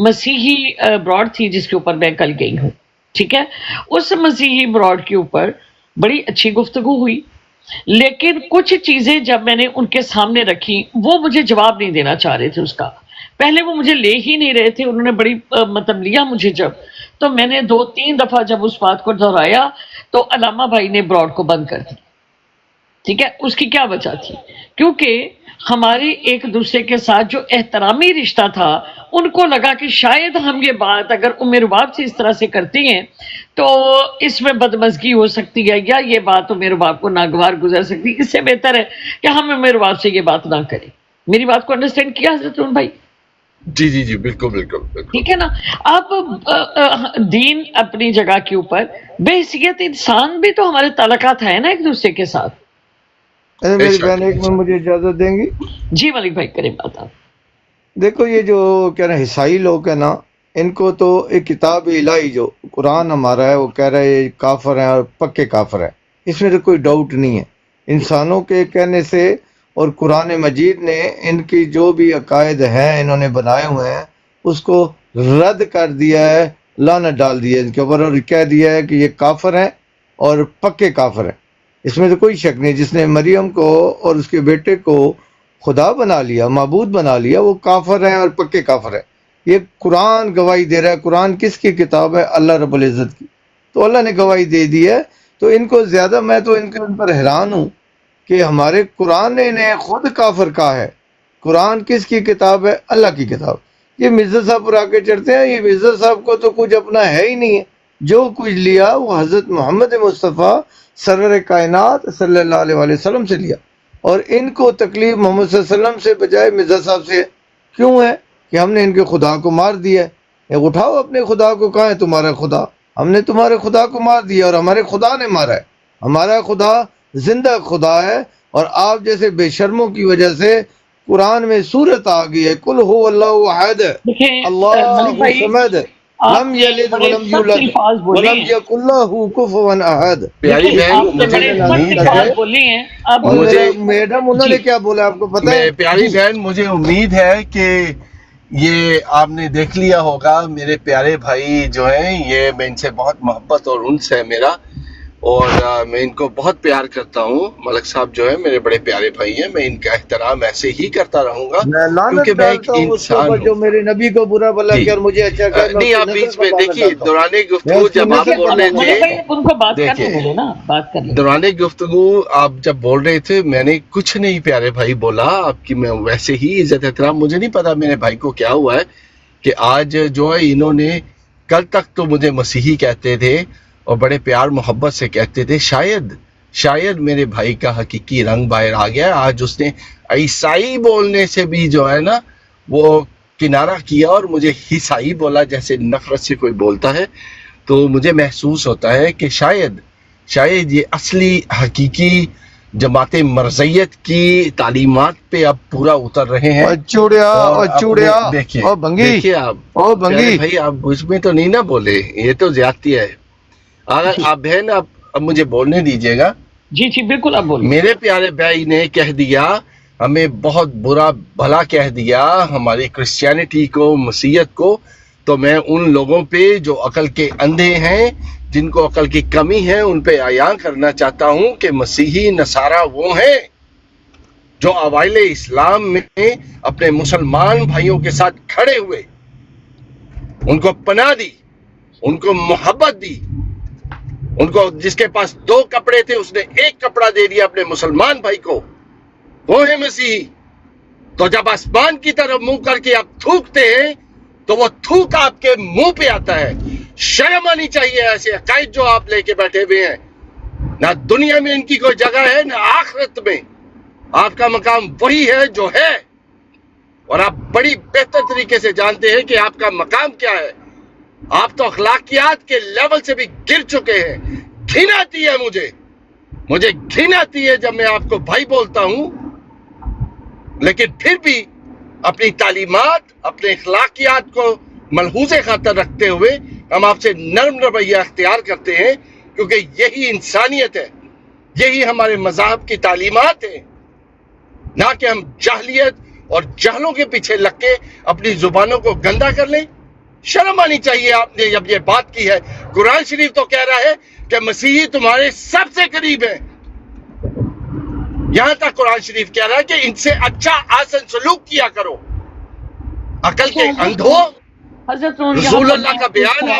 مسیحی براڈ تھی جس کے اوپر میں کل گئی ہوں، ٹھیک ہے؟ اس مسیحی براڈ کے اوپر بڑی اچھی گفتگو ہوئی، لیکن کچھ چیزیں جب میں نے ان کے سامنے رکھی وہ مجھے جواب نہیں دینا چاہ رہے تھے اس کا، پہلے وہ مجھے لے ہی نہیں رہے تھے، انہوں نے بڑی مطلب لیا مجھے جب، تو میں نے 2-3 دفعہ جب اس بات کو دہرایا تو علامہ بھائی نے براڈ کو بند کر دی، ٹھیک ہے؟ اس کی کیا وجہ تھی؟ کیونکہ ہمارے ایک دوسرے کے ساتھ جو احترامی رشتہ تھا ان کو لگا کہ شاید ہم یہ بات اگر ام رباب سے اس طرح سے کرتے ہیں تو اس میں بدمزگی ہو سکتی ہے، یا یہ بات ام رباب کو ناگوار گزر سکتی ہے، اس سے بہتر ہے کہ ہم ام رباب سے یہ بات نہ کریں۔ میری بات کو انڈرسٹینڈ کیا حضرت بھائی؟ جی جی جی، بالکل بالکل بالکل، ٹھیک ہے نا؟ آپ دین اپنی جگہ کے اوپر، بحیثیت انسان بھی تو ہمارے تعلقات ہیں نا ایک دوسرے کے ساتھ۔ میری بہن ایک میں مجھے اجازت دیں گی؟ جی ملک بھائی کریں بات آپ۔ دیکھو یہ جو کیا نا عیسائی لوگ ہیں نا، ان کو تو ایک کتاب الہی جو قرآن ہمارا ہے وہ کہہ رہا ہے یہ کافر ہیں اور پکے کافر ہیں، اس میں تو کوئی ڈاؤٹ نہیں ہے۔ انسانوں کے کہنے سے اور قرآن مجید نے ان کی جو بھی عقائد ہیں انہوں نے بنائے ہوئے ہیں اس کو رد کر دیا ہے، لعنت ڈال دیا ہے ان کے اوپر، اور کہہ دیا ہے کہ یہ کافر ہیں اور پکے کافر ہیں۔ اس میں تو کوئی شک نہیں، جس نے مریم کو اور اس کے بیٹے کو خدا بنا لیا، معبود بنا لیا، وہ کافر ہیں اور پکے کافر ہیں۔ یہ قرآن گواہی دے رہا ہے۔ قرآن کس کی کتاب ہے؟ اللہ رب العزت کی، تو اللہ نے گواہی دے دی ہے۔ تو ان کو زیادہ میں تو ان پر حیران ہوں کہ ہمارے قرآن نے انہیں خود کافر کہا ہے۔ قرآن کس کی کتاب ہے؟ اللہ کی کتاب۔ یہ مرزا صاحب پر آ کے چڑھتے ہیں، یہ مرزا صاحب کو تو کچھ اپنا ہے ہی نہیں ہے، جو کچھ لیا وہ حضرت محمد مصطفیٰ سرور کائنات صلی اللہ علیہ وسلم سے لیا، اور ان کو تکلیف محمد صلی اللہ علیہ وسلم سے بجائے مرزا صاحب سے کیوں ہے کہ ہم نے ان کے خدا کو مار دیا ہے۔ اٹھاؤ اپنے خدا کو، کہاں ہے تمہارا خدا؟ ہم نے تمہارے خدا کو مار دیا اور ہمارے خدا نے مارا ہے۔ ہمارا خدا زندہ خدا ہے، اور آپ جیسے بے شرموں کی وجہ سے قرآن میں صورت آ گئی ہے کل هو اللہ احد اللہ صمد لم یلد ولم یولد ولم یکن له کفوا احد۔ پیاری بہن مجھے امید ہے، میڈم انہوں نے کیا بولا آپ کو پتہ ہے؟ پیاری بہن مجھے امید ہے کہ یہ آپ نے دیکھ لیا ہوگا، میرے پیارے بھائی جو ہیں یہ میں ان سے بہت محبت اور انس ہے میرا، اور میں ان کو بہت پیار کرتا ہوں۔ ملک صاحب جو ہے میرے بڑے پیارے بھائی ہیں، میں ان کا احترام ایسے ہی کرتا رہوں گا کیونکہ میں ایک انسان ہوں۔ جو میرے نبی کو برا بھلا کیا اور مجھے اچھا کہا، نہیں آپ بیچ میں دیکھیے دوران گفتگو جب آپ بول رہے تھے، دوران گفتگو آپ جب بول رہے تھے میں نے کچھ نہیں پیارے بھائی بولا آپ کی، میں ویسے ہی عزت احترام، مجھے نہیں پتا میرے بھائی کو کیا ہوا ہے کہ آج جو ہے انہوں نے، کل تک تو مجھے مسیحی کہتے تھے اور بڑے پیار محبت سے کہتے تھے، شاید میرے بھائی کا حقیقی رنگ باہر آ گیا، آج اس نے عیسائی بولنے سے بھی جو ہے نا وہ کنارہ کیا اور مجھے عیسائی بولا، جیسے نفرت سے کوئی بولتا ہے۔ تو مجھے محسوس ہوتا ہے کہ شاید یہ اصلی حقیقی جماعت مرزیت کی تعلیمات پہ اب پورا اتر رہے ہیں۔ دیکھیے آپ بھائی آپ مجھ میں تو نہیں نہ بولے، یہ تو زیادتی ہے۔ اگر آپ بہن اب مجھے بولنے دیجیے گا، جی جی بالکل آپ بولیں. میرے پیارے بھائی نے کہہ دیا، ہمیں بہت برا بھلا کہہ دیا ہماری کرسچینٹی کو، مسیحیت کو. تو میں ان لوگوں پہ جو عقل کے اندھے ہیں، جن کو عقل کی کمی ہے، ان پہ عیاں کرنا چاہتا ہوں کہ مسیحی نصارہ وہ ہیں جو اوائل اسلام میں اپنے مسلمان بھائیوں کے ساتھ کھڑے ہوئے، ان کو پناہ دی، ان کو محبت دی، ان کو جس کے پاس 2 کپڑے تھے اس نے 1 کپڑا دے دیا اپنے مسلمان بھائی کو. وہ ہے مسیحی. تو جب آسمان کی طرف منہ کر کے آپ تھوکتے ہیں تو وہ تھوک آپ کے منہ پہ آتا ہے. شرم آنی چاہیے ایسے عقائد جو آپ لے کے بیٹھے ہوئے ہیں. نہ دنیا میں ان کی کوئی جگہ ہے، نہ آخرت میں. آپ کا مقام وہی ہے جو ہے، اور آپ بڑی بہتر طریقے سے جانتے ہیں کہ آپ کا مقام کیا ہے. آپ تو اخلاقیات کے لیول سے بھی گر چکے ہیں. گھن آتی ہے مجھے گھن آتی ہے جب میں آپ کو بھائی بولتا ہوں، لیکن پھر بھی اپنی تعلیمات، اپنے اخلاقیات کو ملحوظ خاطر رکھتے ہوئے ہم آپ سے نرم رویہ اختیار کرتے ہیں، کیونکہ یہی انسانیت ہے، یہی ہمارے مذہب کی تعلیمات ہیں. نہ کہ ہم جاہلیت اور جہلوں کے پیچھے لگ کے اپنی زبانوں کو گندا کر لیں. شرم آنی چاہیے آپ نے جب یہ بات کی ہے. قرآن شریف تو کہہ رہا ہے کہ مسیحی تمہارے سب سے قریب ہیں. یہاں تک قرآن شریف کہہ رہا ہے کہ ان سے اچھا آسن سلوک کیا کرو. عقل کے اندھو، حضرت رسول اللہ کا بیان ہے،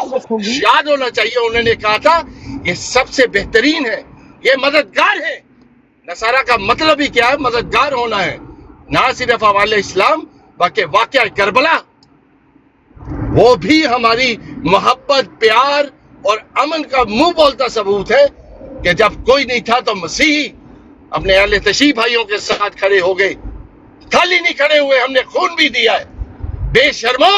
یاد ہونا چاہیے. انہوں نے کہا تھا یہ سب سے بہترین ہے، یہ مددگار ہے. نصارہ کا مطلب ہی کیا ہے؟ مددگار ہونا ہے. نہ صرف حوالے اسلام بلکہ واقعہ کربلا، وہ بھی ہماری محبت، پیار اور امن کا منہ بولتا ثبوت ہے کہ جب کوئی نہیں تھا تو مسیحی اپنے اہل تشیع بھائیوں کے ساتھ کھڑے ہو گئے. خالی نہیں کھڑے ہوئے، ہم نے خون بھی دیا ہے. بے شرمو،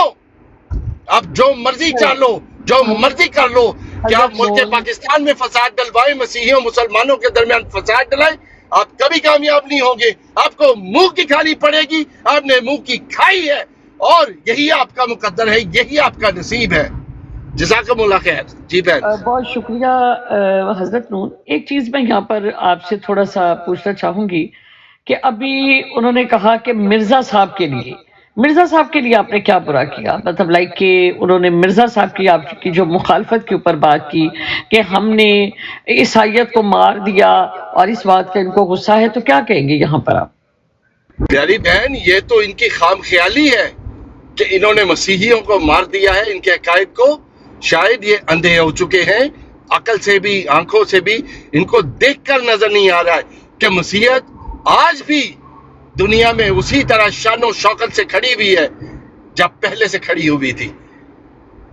اب جو مرضی چاہ لو، جو مرضی کر لو. کیا آپ ملک پاکستان میں فساد ڈلوائیں، مسیحیوں مسلمانوں کے درمیان فساد ڈلائیں، آپ کبھی کامیاب نہیں ہوں گے. آپ کو منہ کی کھانی پڑے گی. آپ نے منہ کی کھائی ہے، اور یہی آپ کا مقدر ہے، یہی آپ کا نصیب ہے. جزاکم اللہ خیر. جی بہن، بہت شکریہ حضرت نون. ایک چیز میں یہاں پر آپ سے تھوڑا سا پوچھنا چاہوں گی کہ ابھی انہوں نے کہا کہ مرزا صاحب کے لیے آپ نے کیا برا کیا؟ مطلب لائک کہ انہوں نے مرزا صاحب کی آپ کی جو مخالفت کے اوپر بات کی کہ ہم نے عیسائیت کو مار دیا اور اس بات کا ان کو غصہ ہے، تو کیا کہیں گے یہاں پر آپ؟ پیاری بہن، یہ تو ان کی خام خیالی ہے کہ انہوں نے مسیحیوں کو مار دیا ہے. ان کے عقائد کو شاید یہ اندھے ہو چکے ہیں، عقل سے بھی آنکھوں سے بھی. ان کو دیکھ کر نظر نہیں آ رہا ہے کہ مسیحیت آج بھی دنیا میں اسی طرح شان و شوکت سے کھڑی ہوئی ہے جب پہلے سے کھڑی ہوئی تھی.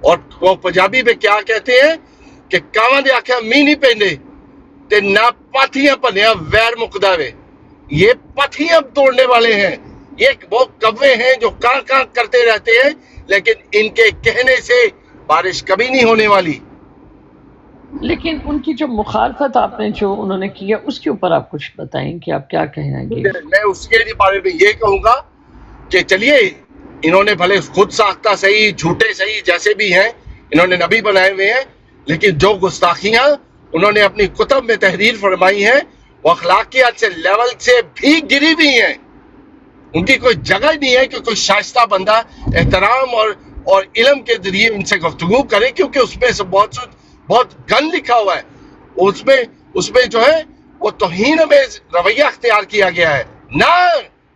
اور وہ پنجابی میں کیا کہتے ہیں کہ کاواں دے آکھیا می نہیں پیندے تے نہ پاتھیاں پنیا ویر مکدا وے. یہ پتھیاں توڑنے والے ہیں، یہ وہ کوے ہیں جو کاں کاں کرتے رہتے ہیں، لیکن ان کے کہنے سے بارش کبھی نہیں ہونے والی. لیکن ان کی جو مخالفت آپ نے جو انہوں نے کیا اس کے اوپر آپ کچھ بتائیں کہ آپ کیا کہیں گے؟ میں اس کے بارے میں یہ کہوں گا کہ چلیے، انہوں نے بھلے خود ساختہ صحیح، جھوٹے صحیح، جیسے بھی ہیں، انہوں نے نبی بنائے ہوئے ہیں، لیکن جو گستاخیاں انہوں نے اپنی کتب میں تحریر فرمائی ہیں وہ اخلاقیات سے لیول سے بھی گری ہوئی ہیں. ان کی کوئی جگہ نہیں ہے کہ کوئی شائستہ بندہ احترام اور علم کے ذریعے ان سے گفتگو کرے، کیونکہ اس میں سے بہت گند لکھا ہوا ہے. اس میں جو ہے وہ توہین میں رویہ اختیار کیا گیا ہے،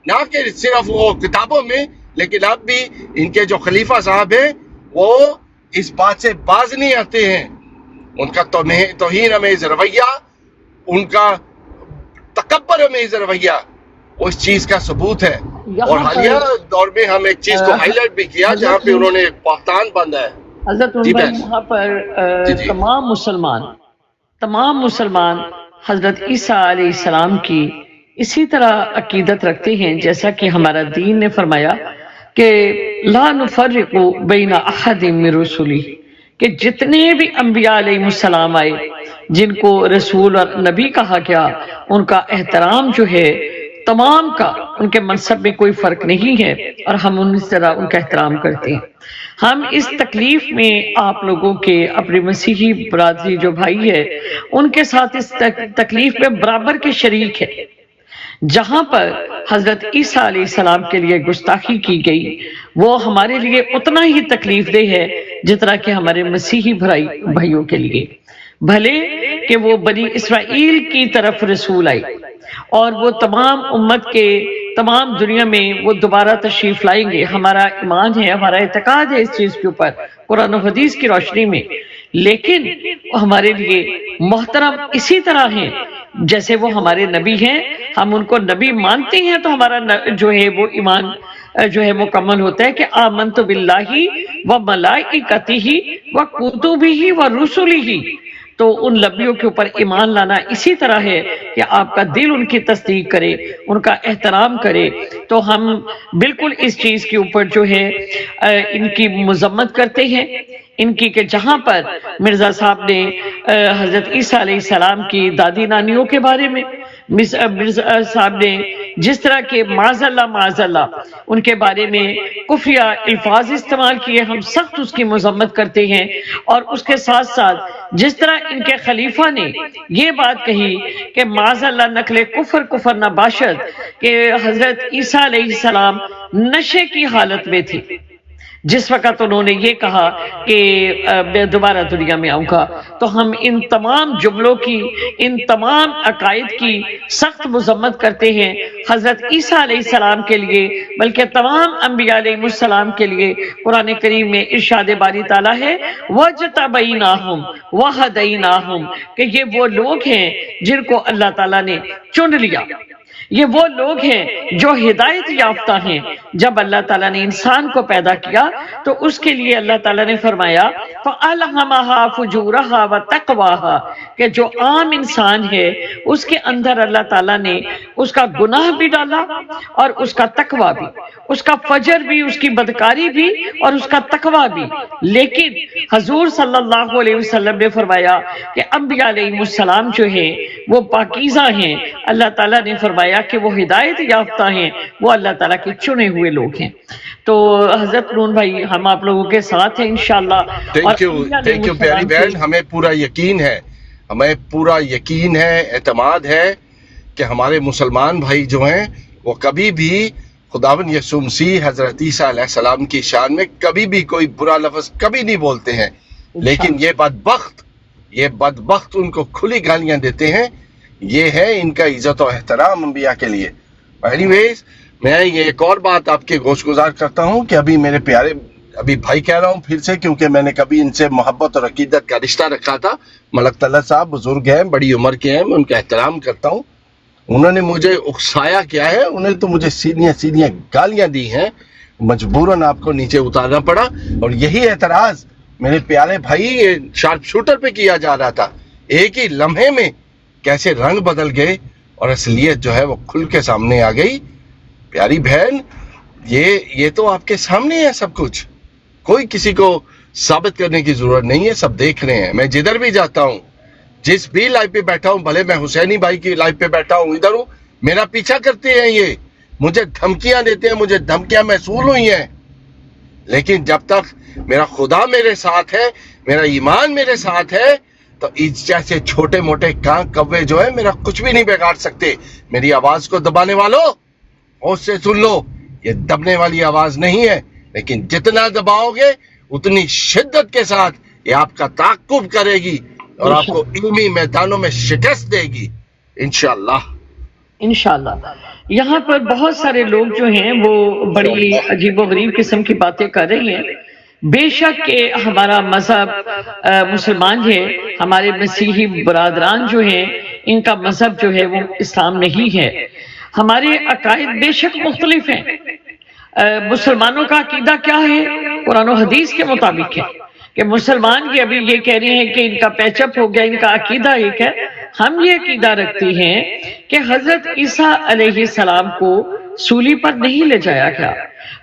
نہ کہ صرف وہ کتابوں میں، لیکن اب بھی ان کے جو خلیفہ صاحب ہیں وہ اس بات سے باز نہیں آتے ہیں. ان کا توہین امیز رویہ، ان کا تکبر امیز رویہ اس چیز کا ثبوت ہے. اور حالیہ دور میں ہم ایک چیز کو ہائی لائٹ بھی کیا جہاں پہ انہوں نے ایک بہتان باندھا ہے. حضرت یہاں پر تمام مسلمان حضرت عیسیٰ علیہ السلام کی اسی طرح عقیدت رکھتے ہیں جیسا کہ ہمارا دین نے فرمایا کہ لا نفرق بین احد من رسلہ، کہ جتنے بھی انبیاء علیہ السلام آئے جن کو رسول اور نبی کہا گیا، ان کا احترام جو ہے تمام کا ان کے منصب میں کوئی فرق نہیں ہے اور ہم اس طرح ان کا احترام کرتے ہیں۔ ہم اس تکلیف میں آپ لوگوں کے اپنے مسیحی برادری جو بھائی ہے ان کے ساتھ اس تکلیف میں برابر کے شریک ہے۔ جہاں پر حضرت عیسیٰ علیہ السلام کے لیے گستاخی کی گئی وہ ہمارے لیے اتنا ہی تکلیف دہ ہے جتنا کہ ہمارے مسیحی بھائیوں کے لیے۔ بھلے کہ وہ بنی اسرائیل کی طرف رسول آئی اور وہ تمام امت کے تمام دنیا میں وہ دوبارہ تشریف لائیں گے، ہمارا ایمان ہے، ہمارا اعتقاد ہے اس چیز کے اوپر قرآن و حدیث کی روشنی میں، لیکن ہمارے لیے محترم اسی طرح ہیں جیسے وہ ہمارے نبی ہیں۔ ہم ان کو نبی مانتے ہیں تو ہمارا جو ہے وہ ایمان جو ہے مکمل ہوتا ہے کہ آمنت باللہ و ملائکتہ و کتبہ و رسلہ۔ تو ان نبیوں کے اوپر ایمان لانا اسی طرح ہے کہ آپ کا دل ان کی تصدیق کرے، ان کا احترام کرے۔ تو ہم بالکل اس چیز کے اوپر جو ہے ان کی مذمت کرتے ہیں، ان کی کہ جہاں پر مرزا صاحب نے حضرت عیسیٰ علیہ السلام کی دادی نانیوں کے بارے میں، مرزا صاحب نے جس طرح کے معاذ اللہ ان کے بارے میں کفریہ الفاظ استعمال کیے، ہم سخت اس کی مذمت کرتے ہیں۔ اور اس کے ساتھ ساتھ جس طرح ان کے خلیفہ نے یہ بات کہی کہ معاذ اللہ نقل کفر نہ باشد، کہ حضرت عیسیٰ علیہ السلام نشے کی حالت میں تھے جس وقت انہوں نے یہ کہا کہ میں دوبارہ دنیا میں آؤں گا۔ تو ہم ان تمام جملوں کی، ان تمام عقائد کی سخت مذمت کرتے ہیں۔ حضرت عیسیٰ علیہ السلام کے لیے بلکہ تمام انبیاء علیہ السلام کے لیے قرآن کریم میں ارشاد باری تعالیٰ ہے وَاجْتَبَيْنَاهُمْ وَهَدَيْنَاهُمْ، کہ یہ وہ لوگ ہیں جن کو اللہ تعالیٰ نے چن لیا، یہ وہ لوگ ہیں جو ہدایت یافتہ ہیں۔ جب اللہ تعالیٰ نے انسان کو پیدا کیا تو اس کے لیے اللہ تعالیٰ نے فرمایا فَأَلْهَمَهَا فُجُورَهَا وَتَقْوَاهَا، کہ جو عام انسان ہے اس کے اندر اللہ تعالیٰ نے اس کا گناہ بھی ڈالا اور اس کا تقوی بھی، اس کا فجر بھی، اس کی بدکاری بھی اور اس کا تقوی بھی۔ لیکن حضور صلی اللہ علیہ وسلم نے فرمایا کہ انبیاء علیہ السلام جو ہیں وہ پاکیزہ ہیں، اللہ تعالیٰ نے فرمایا کہ وہ ہدایت یافتہ ہیں، وہ اللہ تعالیٰ کے چنے ہوئے لوگ ہیں۔ تو حضرت نون بھائی ہم آپ لوگوں کے ساتھ ہیں انشاءاللہ۔ تھینک یو پیاری بہن، ہمیں پورا یقین ہے، ہمیں پورا یقین ہے، اعتماد ہے کہ ہمارے مسلمان بھائی جو ہیں وہ کبھی بھی خداوند یسوع مسیح حضرت عیسیٰ علیہ السلام کی شان میں کبھی بھی کوئی برا لفظ کبھی نہیں بولتے ہیں، لیکن یہ بدبخت ان کو کھلی گالیاں دیتے ہیں۔ یہ ہے ان کا عزت و احترام انبیاء کے لیے۔ اینی ویز میں یہ ایک اور بات آپ کے گوش گزار کرتا ہوں کہ ابھی میرے پیارے ابھی بھائی کہہ رہا ہوں پھر سے، کیونکہ میں نے کبھی ان سے محبت اور عقیدت کا رشتہ رکھا تھا۔ ملک طلعت صاحب بزرگ ہیں، بڑی عمر کے ہیں، میں ان کا احترام کرتا ہوں۔ انہوں نے مجھے اکسایا کیا ہے، انہیں تو مجھے سیدھیاں گالیاں دی ہیں، مجبوراً آپ کو نیچے اتارنا پڑا۔ اور یہی اعتراض میرے پیارے بھائی شارپ شوٹر پہ کیا جا رہا تھا۔ ایک ہی لمحے میں کیسے رنگ بدل گئے اور اصلیت جو ہے وہ کھل کے سامنے آ گئی۔ پیاری بہن یہ تو آپ کے سامنے ہے سب کچھ، کوئی کسی کو ثابت کرنے کی ضرورت نہیں ہے، سب دیکھ رہے ہیں۔ میں جدھر بھی جاتا ہوں، جس بھی لائف پہ بیٹھا ہوں، بھلے میں حسینی بھائی کی لائف پہ بیٹھا ہوں، ادھر ہوں، میرا پیچھا کرتے ہیں، یہ مجھے دھمکیاں دیتے ہیں، مجھے دھمکیاں موصول ہوئی ہیں، لیکن جب تک میرا خدا میرے ساتھ ہے، میرا ایمان میرے ساتھ ہے، تو اس جیسے چھوٹے موٹے کان کوے جو ہے میرا کچھ بھی نہیں بگاڑ سکتے۔ میری آواز کو دبانے والوں اور سے سن لو، یہ دبنے والی آواز نہیں ہے، لیکن جتنا دباؤ گے اتنی شدت کے ساتھ یہ آپ کا تعاقب کرے گی اور آپ کو علمی میدانوں میں شکست دے گی انشاءاللہ۔ انشاءاللہ یہاں پر بہت سارے لوگ جو ہیں وہ بڑی عجیب و غریب قسم کی باتیں کر رہی ہیں۔ بے شک کہ ہمارا مذہب مسلمان ہے، ہمارے مسیحی برادران جو ہیں ان کا مذہب جو ہے وہ اسلام نہیں ہے، ہمارے عقائد بے شک مختلف ہیں۔ مسلمانوں کا عقیدہ کیا ہے؟ قرآن و حدیث کے مطابق ہے کہ مسلمان یہ ابھی یہ کہہ رہے ہیں کہ ان کا پیچ اپ ہو گیا، ان کا عقیدہ ایک ہے۔ ہم یہ عقیدہ رکھتے ہیں کہ حضرت عیسیٰ علیہ السلام کو سولی پر نہیں لے جایا گیا،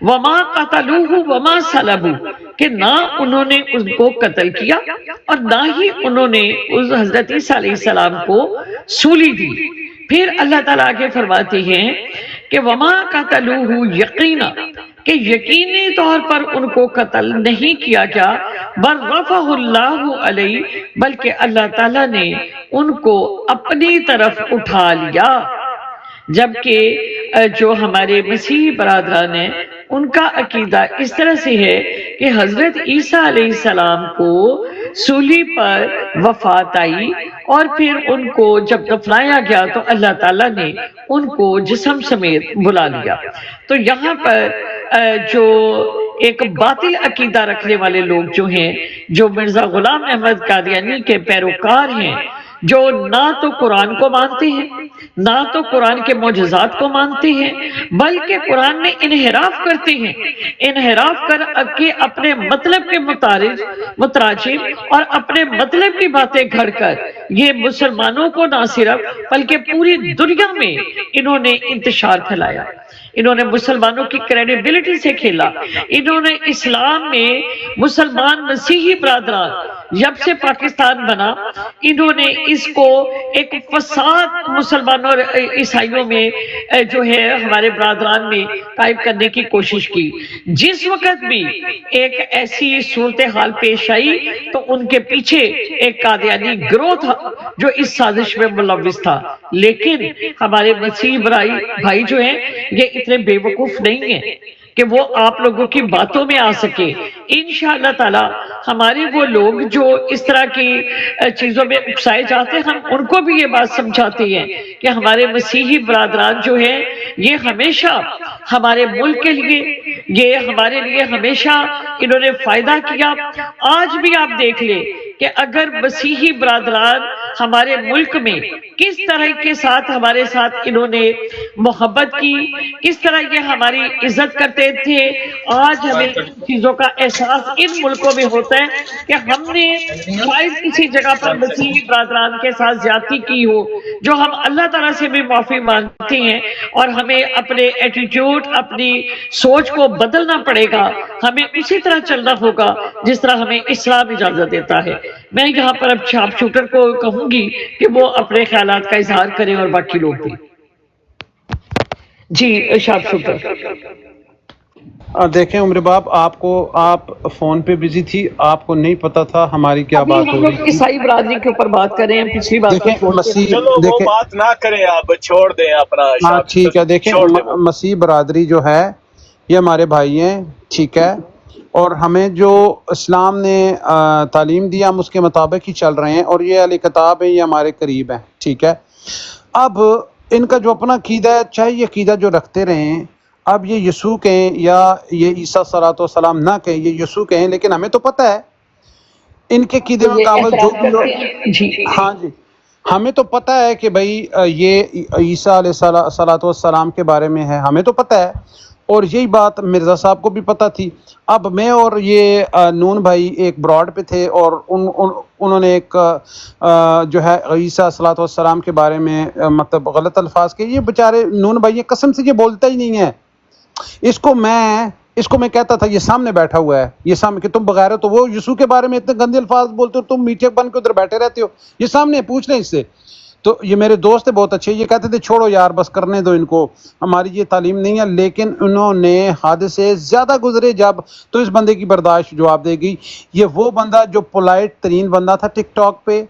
وما قتلوہ وما صلبوہ، کہ نہ انہوں نے اس کو قتل کیا اور نہ ہی انہوں نے اس حضرت عیسیٰ علیہ السلام کو سولی دی۔ پھر اللہ تعالیٰ آگے فرماتے ہیں کہ وما قتلوہ یقینا، کہ یقینی طور پر ان کو قتل نہیں کیا گیا، بل رفعہ اللہ علیہ، بلکہ اللہ تعالیٰ نے ان کو اپنی طرف اٹھا لیا۔ جبکہ جو ہمارے مسیحی برادران ہیں ان کا عقیدہ اس طرح سے ہے کہ حضرت عیسیٰ علیہ السلام کو سولی پر وفات آئی اور پھر ان کو جب دفنایا گیا تو اللہ تعالیٰ نے ان کو جسم سمیت بلا لیا۔ تو یہاں پر جو ایک باطل عقیدہ رکھنے والے لوگ جو ہیں، جو مرزا غلام احمد قادیانی کے پیروکار ہیں، جو نہ تو قرآن کو مانتے ہیں، نہ تو قرآن کے معجزات کو مانتے ہیں، بلکہ قرآن میں انحراف کرتے ہیں، انحراف کر کے اپنے مطلب کے متراجم اور اپنے مطلب کی باتیں گھڑ کر یہ مسلمانوں کو نہ صرف بلکہ پوری دنیا میں انہوں نے انتشار پھیلایا۔ انہوں نے مسلمانوں کی کریڈیبلٹی سے کھیلا۔ انہوں نے اسلام میں مسلمان مسیحی برادران جب سے پاکستان بنا، انہوں نے اس کو ایک فساد مسلمانوں اور عیسائیوں میں جو ہے ہمارے برادران میں قائم کرنے کی کوشش کی۔ جس وقت بھی ایک ایسی صورتحال پیش آئی تو ان کے پیچھے ایک قادیانی گروہ تھا جو اس سازش میں ملوث تھا۔ لیکن ہمارے مسیحی بھائی جو ہیں یہ اتنے بے وقوف نہیں ہیں کہ وہ آپ لوگوں کی باتوں میں آ سکے۔ انشاءاللہ تعالی ہمارے وہ لوگ جو اس طرح کی چیزوں میں اکسائے جاتے ہیں، ہم ان کو بھی یہ بات سمجھاتے ہیں کہ ہمارے مسیحی برادران جو ہیں یہ ہمیشہ ہمارے ملک کے لیے، یہ ہمارے لیے ہمیشہ انہوں نے فائدہ کیا۔ آج بھی آپ دیکھ لیں کہ اگر مسیحی برادران ہمارے ملک میں کس طرح کے ساتھ ہمارے ساتھ انہوں نے محبت کی، کس طرح یہ ہماری عزت کرتے تھے، آج ہمیں چیزوں کا احساس ان ملکوں میں ہوتا ہے کہ ہم نے شاید کسی جگہ پر مسیحی برادران کے ساتھ زیادتی کی ہو، جو ہم اللہ تعالیٰ سے بھی معافی مانگتے ہیں، اور ہمیں اپنے ایٹیٹیوڈ، اپنی سوچ کو بدلنا پڑے گا۔ ہمیں اسی طرح چلنا ہوگا جس طرح ہمیں اسلام اجازت دیتا ہے۔ میں یہاں پر اب شارپ شوٹر کو کہوں گی کہ وہ اپنے خیالات کا اظہار کریں اور باقی لوگ بھی۔ جی شارپ شوٹر۔ دیکھیں عمر باب، آپ فون پہ بزی تھی، آپ کو نہیں پتا تھا ہماری کیا بات ہو رہی تھی۔ عیسائی برادری کے اوپر بات کریں، پچھلی بات دیکھیں مسیح، چلو وہ بات نہ کریں، آپ چھوڑ دیں اپنا۔ ہاں ٹھیک ہے، دیکھیں مسیح برادری جو ہے یہ ہمارے بھائی ہیں، ٹھیک ہے، اور ہمیں جو اسلام نے تعلیم دیا ہم اس کے مطابق ہی چل رہے ہیں، اور یہ اہل کتاب ہیں، یہ ہمارے قریب ہیں، ٹھیک ہے۔ اب ان کا جو اپنا عقیدہ ہے، چاہے یہ عقیدہ جو رکھتے رہیں، اب یہ یسوع کہیں یا یہ عیسیٰ صلوات و سلام نہ کہیں، یہ یسوع کہیں، لیکن ہمیں تو پتہ ہے ان کے عقیدے مطابق جو بھی لوگ، ہاں جی، ہمیں تو پتہ ہے کہ بھائی یہ عیسیٰ علیہ صلوات و سلام کے بارے میں ہے، ہمیں تو پتہ ہے، اور یہی بات مرزا صاحب کو بھی پتہ تھی۔ اب میں اور یہ نون بھائی ایک براڈ پہ تھے، اور انہوں نے ایک جو ہے عیسیٰ صلوات و سلام کے بارے میں مطلب غلط الفاظ کے، یہ بیچارے نون بھائی قسم سے یہ بولتا ہی نہیں ہے۔ اس کو میں کہتا تھا، یہ سامنے بیٹھا ہوا ہے، یہ سامنے کہ تم بغیر تو وہ یسوع کے بارے میں اتنے گندے الفاظ بولتے ہو، تم میٹھے بن کے ادھر بیٹھے رہتے ہو، یہ سامنے پوچھ لیں اس سے۔ تو یہ میرے دوست تھے بہت اچھے، یہ کہتے تھے چھوڑو یار بس کرنے دو ان کو، ہماری یہ تعلیم نہیں ہے، لیکن انہوں نے حد سے زیادہ گزرے جب تو اس بندے کی برداشت جواب دے گی۔ یہ وہ بندہ جو پولائٹ ترین بندہ تھا ٹک ٹاک پہ،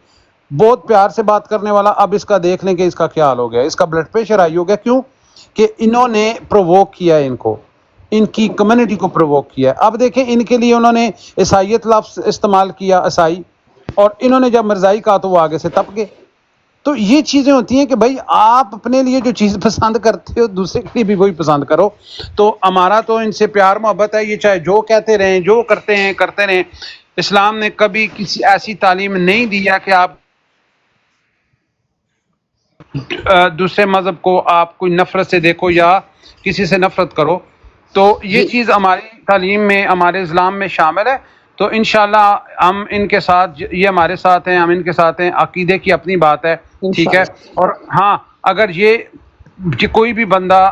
بہت پیار سے بات کرنے والا، اب اس کا دیکھ لیں کہ اس کا کیا حال ہو گیا، اس کا بلڈ پریشر ہائی ہو گیا۔ کیوں کہ انہوں نے پرووک کیا ہے، ان کو، ان کی کمیونٹی کو پرووک کیا ہے۔ اب دیکھیں ان کے لیے انہوں نے عیسائیت لفظ استعمال کیا، عیسائی، اور انہوں نے جب مرزائی کہا تو وہ آگے سے تپ گئے۔ تو یہ چیزیں ہوتی ہیں کہ بھائی آپ اپنے لیے جو چیز پسند کرتے ہو دوسرے کے لیے بھی وہی پسند کرو۔ تو ہمارا تو ان سے پیار محبت ہے، یہ چاہے جو کہتے رہیں، جو کرتے رہیں۔ اسلام نے کبھی کسی ایسی تعلیم نہیں دیا کہ آپ دوسرے مذہب کو آپ کوئی نفرت سے دیکھو یا کسی سے نفرت کرو۔ تو یہ چیز ہماری تعلیم میں، ہمارے اسلام میں شامل ہے۔ تو انشاءاللہ ہم ان کے ساتھ، یہ ہمارے ساتھ ہیں، ہم ان کے ساتھ ہیں، عقیدے کی اپنی بات ہے، ٹھیک ہے۔ اور ہاں اگر یہ کوئی بھی بندہ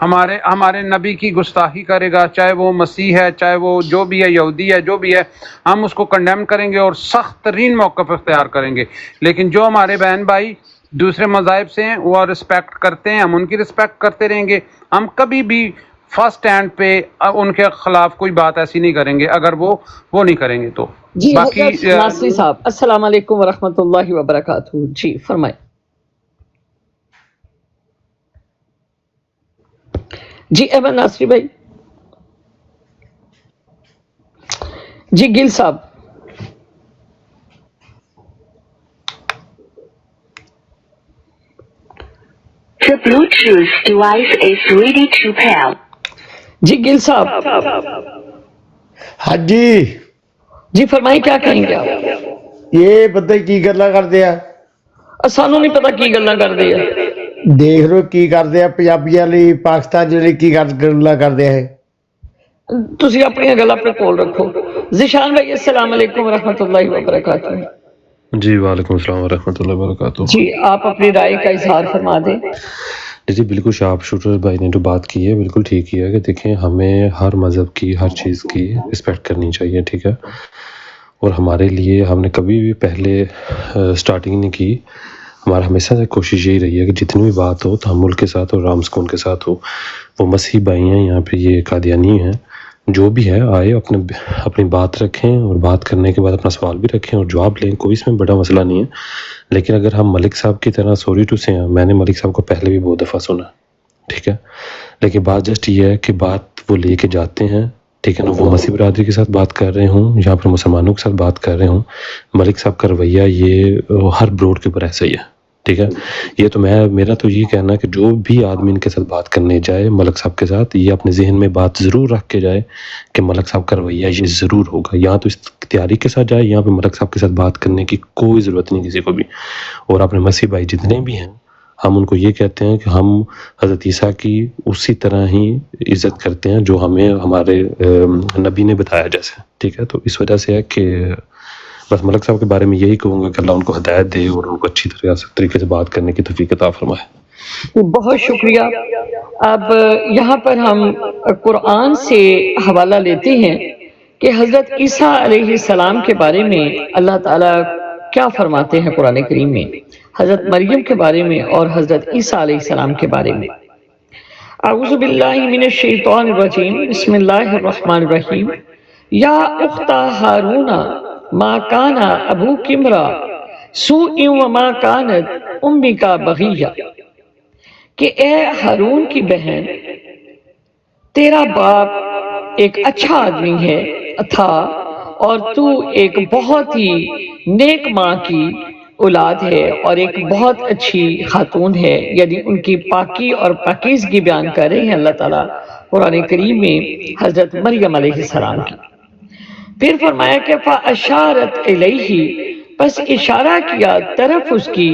ہمارے نبی کی گستاخی کرے گا، چاہے وہ مسیح ہے، چاہے وہ جو بھی ہے، یہودی ہے، جو بھی ہے، ہم اس کو کنڈیم کریں گے اور سخت ترین موقف اختیار کریں گے۔ لیکن جو ہمارے بہن بھائی دوسرے مذاہب سے ہیں وہ رسپیکٹ کرتے ہیں، ہم ان کی رسپیکٹ کرتے رہیں گے۔ ہم کبھی بھی فرسٹ ہینڈ پہ ان کے خلاف کوئی بات ایسی نہیں کریں گے اگر وہ نہیں کریں گے تو۔ جی باقی حضرت ناصری صاحب السلام علیکم ورحمۃ اللہ وبرکاتہ، جی فرمائیں۔ جی احمد ناصری بھائی، جی گل صاحب، The Bluetooth device is ready to pair. جی گل صاحب، ہاں جی، جی فرمائیں کیا کہیں گے آپ؟ یہ پتہ کی گلا کرتے ہیں، سانو نہیں پتا کی گلاں کر دے ہیں۔ دیکھ لو کی کرتے ہیں پنجابیاں ਲਈ پاکستان ਜਿਹੜੇ ਕੀ ਗੱਲਾਂ ਕਰਦੇ ہیں۔ تسی اپنی گل اپنے کول رکھو۔ ذیشان بھائی السلام علیکم ورحمۃ اللہ وبرکاتہ۔ جی وعلیکم السلام ورحمۃ اللہ وبرکاتہ۔ جی آپ اپنی رائے کا اظہار فرما دیں۔ جی بالکل شارپ شوٹر بھائی نے جو بات کی ہے بالکل ٹھیک کی ہے کہ دیکھیں ہمیں ہر مذہب کی ہر چیز کی رسپیکٹ کرنی چاہیے، ٹھیک ہے، اور ہمارے لیے ہم نے کبھی بھی پہلے سٹارٹنگ نہیں کی، ہمارا ہمیشہ سے کوشش یہی رہی ہے کہ جتنی بھی بات ہو تحمل کے ساتھ اور رام سکون کے ساتھ ہو۔ وہ مسیح بھائی ہیں یہاں پہ، یہ قادیانی ہیں، جو بھی ہے آئے اپنی بات رکھیں اور بات کرنے کے بعد اپنا سوال بھی رکھیں اور جواب لیں، کوئی اس میں بڑا مسئلہ نہیں ہے۔ لیکن اگر ہم ملک صاحب کی طرح سوری ٹو سے ہیں، میں نے ملک صاحب کو پہلے بھی بہت دفعہ سنا، ٹھیک ہے، لیکن بات جسٹ یہ ہے کہ بات وہ لے کے جاتے ہیں، ٹھیک ہے نا، وہ مسیح برادری کے ساتھ بات کر رہے ہوں یا پھر مسلمانوں کے ساتھ بات کر رہے ہوں، ملک صاحب کا رویہ یہ ہر بروڈ کے اوپر ایسا ہی ہے، ٹھیک ہے۔ یہ تو میرا تو یہ کہنا ہے کہ جو بھی آدمی ان کے ساتھ بات کرنے جائے ملک صاحب کے ساتھ، یہ اپنے ذہن میں بات ضرور رکھ کے جائے کہ ملک صاحب کا رویہ یہ ضرور ہوگا، یا تو اس تیاری کے ساتھ جائے، یہاں پہ ملک صاحب کے ساتھ بات کرنے کی کوئی ضرورت نہیں کسی کو بھی۔ اور اپنے مسیح بھائی جتنے بھی ہیں ہم ان کو یہ کہتے ہیں کہ ہم حضرت عیسیٰ کی اسی طرح ہی عزت کرتے ہیں جو ہمیں ہمارے نبی نے بتایا جیسے، ٹھیک ہے۔ تو اس وجہ سے ہے کہ بس ملک صاحب کے بارے میں یہی کہوں گا کہ اللہ ان کو ہدایت دے اور ان کو اچھی طریقے سے بات کرنے کی توفیق عطا فرمائے۔ بہت شکریہ۔ اب یہاں پر ہم قرآن سے حوالہ لیتے ہیں کہ حضرت عیسیٰ علیہ السلام کے بارے میں اللہ تعالیٰ کیا فرماتے ہیں قرآن کریم میں، حضرت مریم کے بارے میں اور حضرت عیسیٰ علیہ السلام کے بارے میں۔ اعوذ باللہ من الشیطان الرجیم، بسم اللہ الرحمن الرحیم۔ یا اخت ہارون ما کان ابوک امرا سوء وما کانت امک بغیہ، کہ اے ہارون کی بہن، تیرا باپ ایک اچھا آدمی ہے تھا اور تو ایک بہت ہی نیک ماں کی اولاد ہے اور ایک بہت اچھی خاتون ہے، یعنی ان کی پاکی اور پاکیزگی بیان کر رہے ہیں اللہ تعالیٰ قرآن کریم میں حضرت مریم علیہ السلام کی۔ پھر فرمایا کہ فَأَشَارَتْ إِلَيْهِ، پس اشارہ کیا طرف اس کی،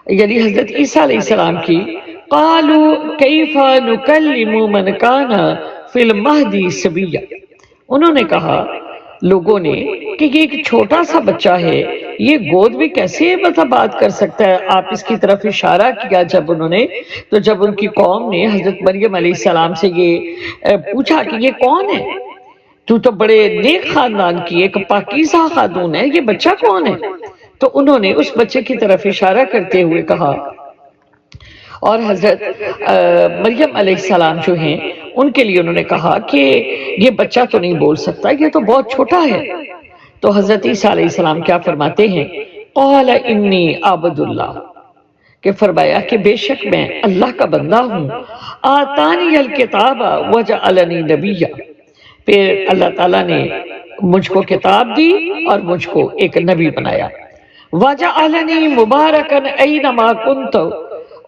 یعنی حضرت عیسیٰ علیہ السلام کی۔ قَالُوا كَيْفَ نُكَلِّمُ مَنْ كَانَ فِي الْمَهْدِ صَبِيًّا، انہوں نے کہا لوگوں نے کہ یہ ایک چھوٹا سا بچہ ہے، یہ گود میں کیسے بات کر سکتا ہے۔ آپ اس کی طرف اشارہ کیا جب انہوں نے، تو جب ان کی قوم نے حضرت مریم علیہ السلام سے یہ پوچھا کہ یہ کون ہے، تو بڑے نیک خاندان کی ایک پاکیزہ خاتون ہے، یہ بچہ کون ہے؟ تو انہوں نے اس بچے کی طرف اشارہ کرتے ہوئے کہا، اور حضرت مریم علیہ السلام جو ہیں ان کے لیے انہوں نے کہا کہ یہ بچہ تو نہیں بول سکتا، یہ تو بہت چھوٹا ہے۔ تو حضرت عیسیٰ علیہ السلام کیا فرماتے ہیں؟ قال انی عبد اللہ، کہ فرمایا کہ بے شک میں اللہ کا بندہ ہوں، آتانی الکتاب وجعلنی نبیا، پھر اللہ تعالیٰ نے مجھ کو کتاب دی اور مجھ کو ایک نبی بنایا، وجعلنی مبارکا اینما کنت،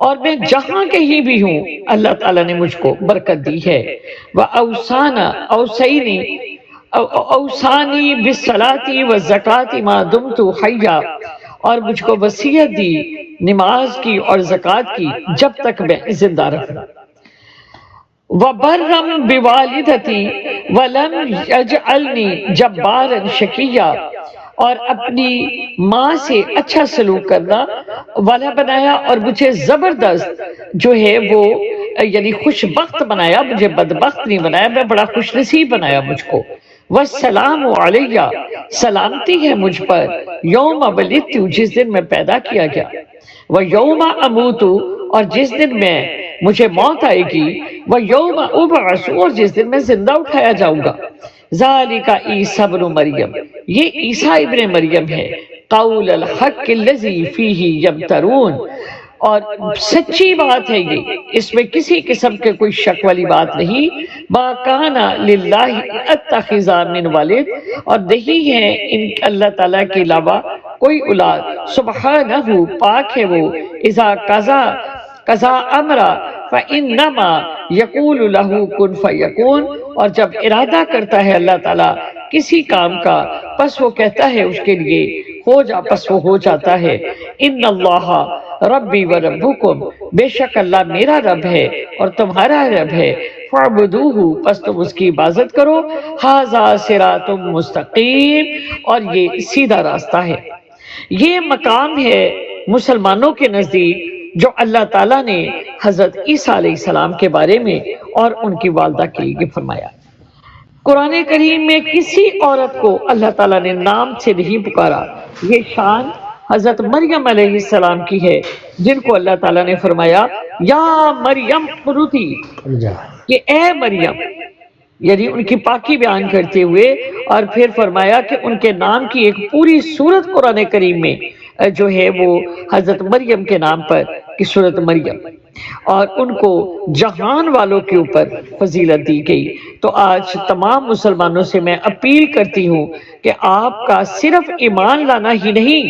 اور میں جہاں کہیں بھی ہوں اللہ تعالیٰ نے مجھ کو برکت دی ہے، اوصانی بالصلاۃ والزکاۃ ما دمت حیا، اور مجھ کو وصیت دی نماز کی اور زکوٰۃ کی جب تک میں زندہ رہوں، وبرا بوالدتی ولم یجعلنی جبارا شقیا، اور اپنی ماں سے اچھا سلوک کرنا والا بنایا، اور مجھے زبردست جو ہے وہ یعنی خوش بخت بنایا، مجھے بدبخت نہیں بنایا، میں بڑا خوش نصیب بنایا مجھ کو۔ والسلام علیہ، سلامتی ہے مجھ پر، یوم ولدت، جس دن میں پیدا کیا گیا، ویوم اموت، اور جس دن میں مجھے موت آئے گی، ویوم ابعث، اور جس دن میں زندہ اٹھایا جاؤں گا۔ ذالک عیسی ابن مریم، یہ عیسیٰ ابن مریم ہے، قول الحق الذی فیہ یمترون، اور سچی بات ہے یہ، اس میں کسی قسم کے کوئی شک والی بات نہیں۔ ما کان للہ اتخذ من ولد، اور نہیں ہے ان اللہ تعالیٰ کے علاوہ کوئی اولاد، سبحانہ پاک ہے وہ، اذا قضا امرا فانما یقول لہ کن فیکون، اور جب ارادہ کرتا ہے اللہ تعالیٰ کسی کام کا پس وہ کہتا ہے اس کے لیے ہو جا، پس وہ ہو جاتا ہے۔ ان اللہ ربی و ربکم، بے شک اللہ میرا رب ہے اور تمہارا رب ہے، فاعبدوہ، پس تم اس کی عبادت کرو، ھذا صراط مستقیم، اور یہ سیدھا راستہ ہے۔ یہ مقام ہے مسلمانوں کے نزدیک جو اللہ تعالیٰ نے حضرت عیسیٰ علیہ السلام کے بارے میں اور ان کی والدہ کے لیے فرمایا۔ قرآن کریم میں کسی عورت کو اللہ تعالیٰ نے نام سے نہیں پکارا، یہ شان حضرت مریم علیہ السلام کی ہے، جن کو اللہ تعالیٰ نے فرمایا یا مریم قنوتی، کہ اے مریم، یعنی ان کی پاکی بیان کرتے ہوئے، اور پھر فرمایا کہ ان کے نام کی ایک پوری سورت قرآن کریم میں جو ہے وہ حضرت مریم کے نام پر کی سورت مریم، اور ان کو جہان والوں کے اوپر فضیلت دی گئی۔ تو آج تمام مسلمانوں سے میں اپیل کرتی ہوں کہ آپ کا صرف ایمان لانا ہی نہیں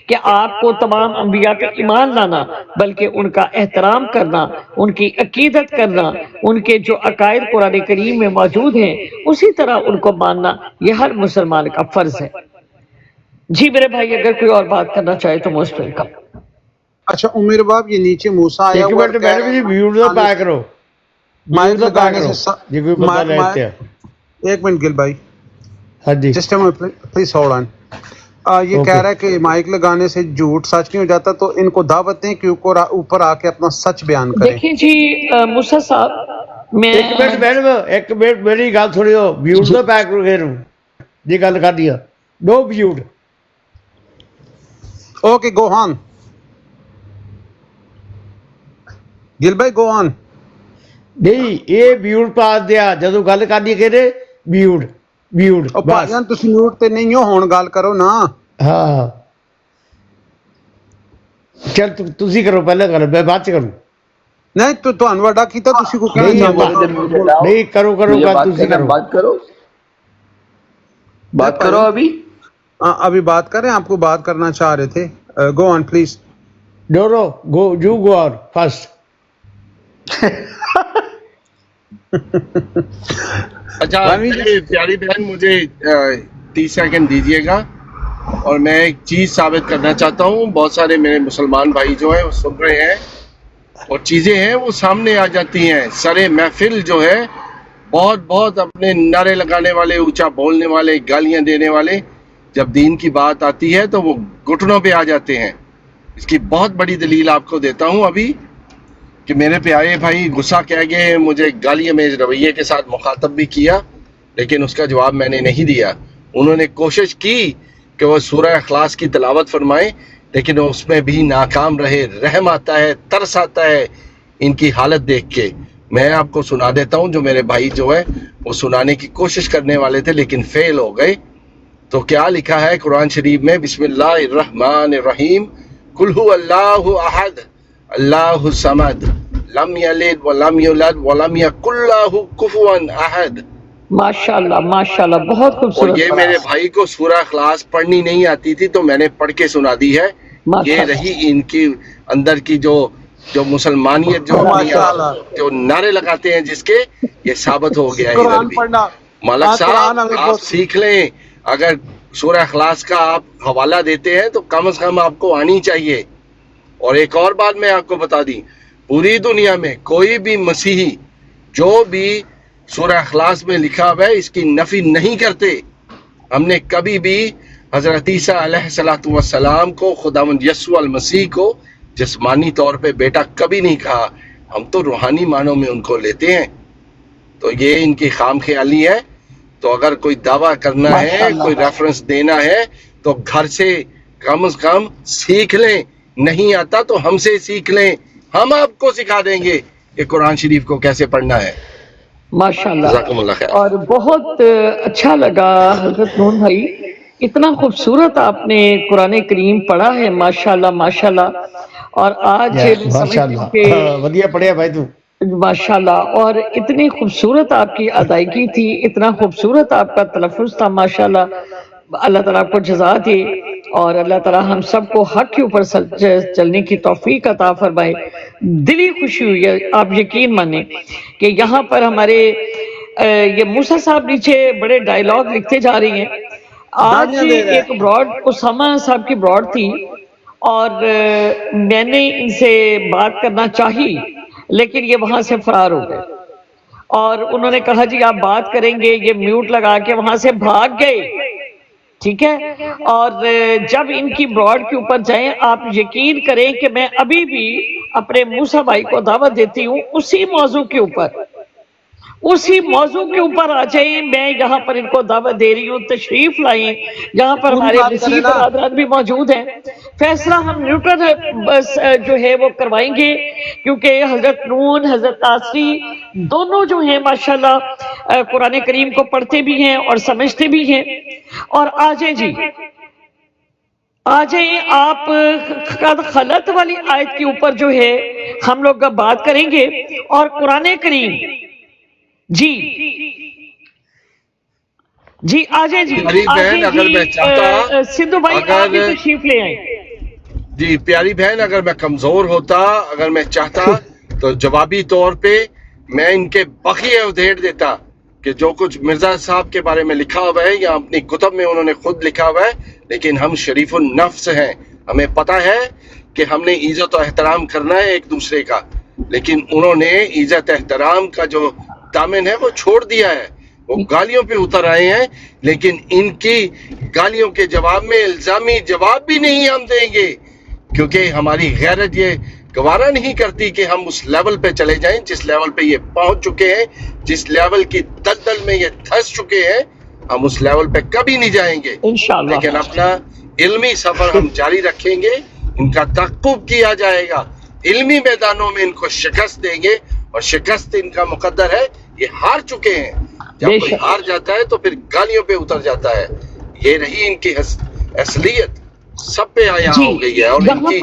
کہ آپ کو تمام انبیاء پہ ایمان لانا، بلکہ ان کا احترام کرنا، ان کی عقیدت کرنا، ان کے جو عقائد قرآن کریم میں موجود ہیں اسی طرح ان کو ماننا، یہ ہر مسلمان کا فرض ہے۔ جی میرے بھائی، اگر کوئی اور بات کرنا چاہے تو موسٹ ویلکم۔ اچھا عمر باب، یہ نیچے موسیٰ آیا ایک ہوا منٹ میں بھی ویڈیو تو پایا کرو، مائک ویڈیو تو پایا لگانے کرو سے جی کوئی بندہ لیتے ہیں۔ ایک منٹ گل بھائی، ہاں جی جسٹ پلیز ہولڈ آن۔ یہ کہہ رہا ہے کہ مائک لگانے سے جھوٹ سچ نہیں ہو جاتا، تو ان کو دعوت دیں کہ اوپر آ کے اپنا سچ بیان کریں۔ دیکھیں جی موسیٰ صاحب، میں ایک منٹ میڈم، ایک منٹ میری گل سنیو، ویڈیو تو پایا کرو گھر جی گل کر دیا، نو ویڈیو۔ اوکے گو آن گل بھائی، گو آن۔ نہیں یہ بیوڈ پا دیا جدو گل کرنی کہ بیوڈ بس۔ بھائیان تسی میوٹ تے نہیں ہو، ہون گل کرو نا۔ ہاں چل تسی کرو، پہلے کرو، میں بعد چ کروں۔ نہیں تو تہن وڈا کیتا، تسی کو کہنا نہیں کرو گل تسی کرو، بات کرو ابھی۔ ابھی بات کریں، آپ کو بات کرنا چاہ رہے تھے۔ Go on please. No go, you go on first. اچھا پیاری بہن، مجھے 30 سیکنڈ دیجیے گا، اور میں ایک چیز ثابت کرنا چاہتا ہوں۔ بہت سارے میرے مسلمان بھائی جو ہیں وہ سن رہے ہیں، اور چیزیں ہیں وہ سامنے آ جاتی ہیں۔ سارے محفل جو ہے بہت اپنے نعرے لگانے والے، اونچا بولنے والے، گالیاں دینے والے، جب دین کی بات آتی ہے تو وہ گھٹنوں پہ آ جاتے ہیں۔ اس کی بہت بڑی دلیل آپ کو دیتا ہوں ابھی، کہ میرے پیارے بھائی غصہ کہہ گئے، مجھے گالی میں رویے کے ساتھ مخاطب بھی کیا، لیکن اس کا جواب میں نے نہیں دیا۔ انہوں نے کوشش کی کہ وہ سورہ اخلاص کی تلاوت فرمائیں، لیکن اس میں بھی ناکام رہے۔ رحم آتا ہے، ترس آتا ہے ان کی حالت دیکھ کے۔ میں آپ کو سنا دیتا ہوں، جو میرے بھائی جو ہے وہ سنانے کی کوشش کرنے والے تھے لیکن فیل ہو گئے۔ تو کیا لکھا ہے قرآن شریف میں؟ بسم اللہ الرحمن الرحیم، قل هو اللہ احد اللہ الصمد لم یلد ولم یولد ولم یکن لہ کفوا احد۔ ماشاءاللہ ماشاءاللہ، بہت اور خوبصورت۔ یہ میرے بھائی کو سورہ اخلاص پڑھنی نہیں آتی تھی تو میں نے پڑھ کے سنا دی ہے۔ یہ رہی ان کی اندر کی جو مسلمانیت، جو نعرے لگاتے ہیں جس کے، یہ ثابت ہو گیا ہے ادھر بھی۔ ملک صاحب آپ سیکھ لیں، اگر سورہ اخلاص کا آپ حوالہ دیتے ہیں تو کم از کم آپ کو آنی چاہیے۔ اور ایک اور بات میں آپ کو بتا دی، پوری دنیا میں کوئی بھی مسیحی جو بھی سورہ اخلاص میں لکھا ہوا ہے اس کی نفی نہیں کرتے۔ ہم نے کبھی بھی حضرت عیسیٰ علیہ السلام کو خداوند یسوع المسیح کو جسمانی طور پہ بیٹا کبھی نہیں کہا، ہم تو روحانی معنوں میں ان کو لیتے ہیں. تو یہ ان کی خام خیالی ہے. تو اگر کوئی دعویٰ کرنا ہے، کوئی ریفرنس دینا ہے تو گھر سے کم از کم سیکھ لیں. نہیں آتا تو ہم سے سیکھ لیں، ہم آپ کو سکھا دیں گے کہ قرآن شریف کو کیسے پڑھنا ہے. ماشاءاللہ. جزاکم اللہ خیر. اور بہت اچھا لگا حضرت نون بھائی، اتنا خوبصورت آپ نے قرآن کریم پڑھا ہے، ماشاءاللہ ماشاءاللہ. اور آج ماشاءاللہ ودیا پڑھیا بھائی تو ماشاءاللہ، اور اتنی خوبصورت آپ کی ادائیگی تھی، اتنا خوبصورت آپ کا تلفظ تھا، ماشاءاللہ. اللہ تعالیٰ آپ کو جزا دے، اور اللہ تعالیٰ ہم سب کو حق کے اوپر چلنے کی توفیق عطا فرمائے. دلی خوشی ہوئی ہے، آپ یقین مانیں کہ یہاں پر ہمارے یہ موسیٰ صاحب نیچے بڑے ڈائیلاگ لکھتے جا رہی ہیں. آج ایک براڈ اسامہ صاحب کی براڈ تھی، اور میں نے ان سے بات کرنا چاہی، لیکن یہ وہاں سے فرار ہو گئے، اور انہوں نے کہا جی آپ بات کریں گے، یہ میوٹ لگا کے وہاں سے بھاگ گئے. ٹھیک ہے. اور جب ان کی براڈ کے اوپر جائیں، آپ یقین کریں کہ میں ابھی بھی اپنے موسیٰ بھائی کو دعوت دیتی ہوں اسی موضوع کے اوپر آ جائیں. میں یہاں پر ان کو دعوت دے رہی ہوں، تشریف لائیں. یہاں پر ہمارے مسیح برادران بھی موجود ہیں. فیصلہ ہم نیوٹرل جو ہے وہ کروائیں گے، کیونکہ حضرت نون، حضرت آصری دونوں جو ہیں ماشاءاللہ قرآن کریم کو پڑھتے بھی ہیں اور سمجھتے بھی ہیں. اور آ جائیں جی، آ جائیں. آپ قد خلت والی آیت کے اوپر جو ہے ہم لوگ بات کریں گے، اور قرآن کریم جی آ جائیں جی. پیاری بہن اگر میں چاہتا، سندھو بھائی آپ بھی تشریف لے آئیں. جی پیاری بہن اگر میں کمزور ہوتا، اگر میں چاہتا تو جوابی طور پہ میں ان کے بقیے ادھیڑ دیتا کہ جو کچھ مرزا صاحب کے بارے میں لکھا ہوا ہے یا اپنی کتب میں انہوں نے خود لکھا ہوا ہے. لیکن ہم شریف النفس ہیں، ہمیں پتہ ہے کہ ہم نے عزت و احترام کرنا ہے ایک دوسرے کا. لیکن انہوں نے عزت احترام کا جو دامن ہے وہ چھوڑ دیا ہے، وہ گالیوں پہ اتر آئے ہیں. لیکن ان کی گالیوں کے جواب میں الزامی جواب بھی نہیں ہم دیں گے، کیونکہ ہماری غیرت یہ گوارا نہیں کرتی کہ ہم اس لیول پہ چلے جائیں جس لیول پہ یہ پہنچ چکے ہیں، جس لیول کی دلدل میں یہ دھس چکے ہیں. ہم اس لیول پہ کبھی نہیں جائیں گے انشاءاللہ. لیکن اپنا علمی سفر ہم جاری رکھیں گے، ان کا تعقب کیا جائے گا، علمی میدانوں میں ان کو شکست دیں گے، اور شکست ان کا مقدر ہے. یہ ہار چکے ہیں، جب کوئی ہار جاتا ہے تو پھر گالیوں پہ اتر جاتا ہے. یہ رہی ان کی اصلیت، سب پہ آیا ہو گئی ہے. اور ان کی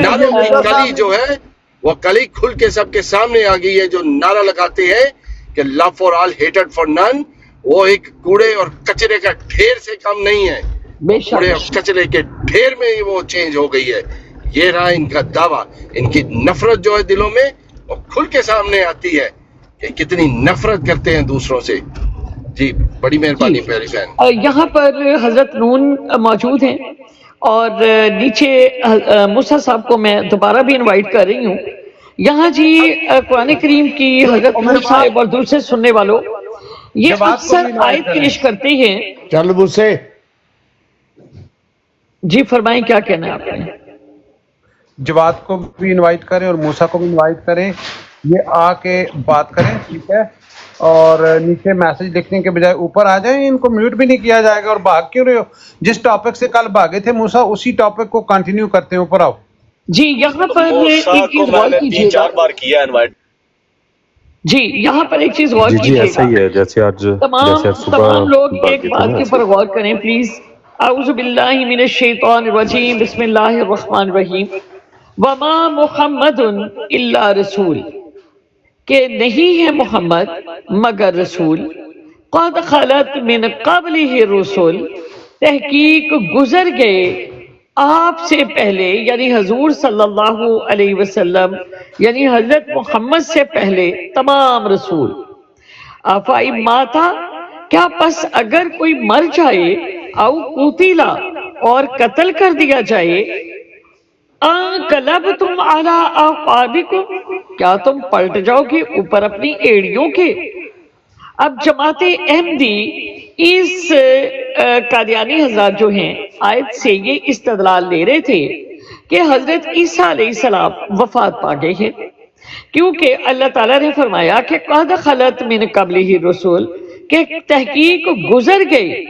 نعروں کی کلی جو ہے وہ کلی کھل کے سب کے سامنے آ گئی ہے. جو نعرہ لگاتے ہیں کہ لو فار آل ہیٹڈ فار نن، وہ ایک کوڑے اور کچرے کا ڈھیر سے کم نہیں ہے. کوڑے اور کچرے کے ڈھیر میں وہ چینج ہو گئی ہے. یہ رہا ان کا دعویٰ. ان کی نفرت جو ہے دلوں میں وہ کھل کے سامنے آتی ہے کہ کتنی نفرت کرتے ہیں دوسروں سے. جی بڑی مہربانی پیاری بہن. یہاں پر حضرت نون موجود ہیں، اور نیچے موسیٰ صاحب کو میں دوبارہ بھی انوائٹ کر رہی ہوں. یہاں جی قرآن کریم کی حضرت نون صاحب اور دوسرے سننے والوں یہ اکثر آیت پیش کرتے ہیں. چل بوسے جی فرمائیں، کیا کہنا ہے آپ نے؟ جواد کو بھی انوائٹ کریں اور موسیٰ کو بھی انوائٹ کریں، یہ آ کے بات کریں. ٹھیک ہے. اور نیچے میسج لکھنے کے بجائے اوپر آ جائیں. ان کو میوٹ بھی نہیں کیا جائے گا. اور بھاگ کیوں رہے ہو؟ جس ٹاپک سے کل بھاگے تھے موسیٰ، اسی ٹاپک کو کنٹینیو کرتے ہیں. اوپر آؤ جی. یہاں پر ایک چیز غور کیجیے گا. 3-4 بار کیا انوائٹ. جی یہاں پر ایک چیز غور کیجیے ایسا ہی ہے جیسے آج تمام لوگ ایک بات کے اوپر غور کریں پلیز. اعوذ باللہ من الشیطان الرجیم، بسم اللہ الرحمن الرحیم. وما محمد الا رسول، کہ نہیں ہے محمد مگر رسول. قد خلت من قبلہ الرسل، تحقیق گزر گئے آپ سے پہلے، یعنی حضور صلی اللہ علیہ وسلم، یعنی حضرت محمد سے پہلے تمام رسول. افائی ماتا، کیا پس اگر کوئی مر جائے، او قتلا، اور قتل کر دیا جائے، انقلبتم علی اعقابکم، کیا تم پلٹ جاؤ گے اوپر اپنی ایڑیوں کے. اب جماعت احمدی اس قادیانی حضرات جو ہیں آیت سے یہ استدلال لے رہے تھے کہ حضرت عیسیٰ علیہ السلام وفات پا گئے ہیں، کیونکہ اللہ تعالیٰ نے فرمایا کہ قد خلت من قبلہ رسول، کہ تحقیق گزر گئے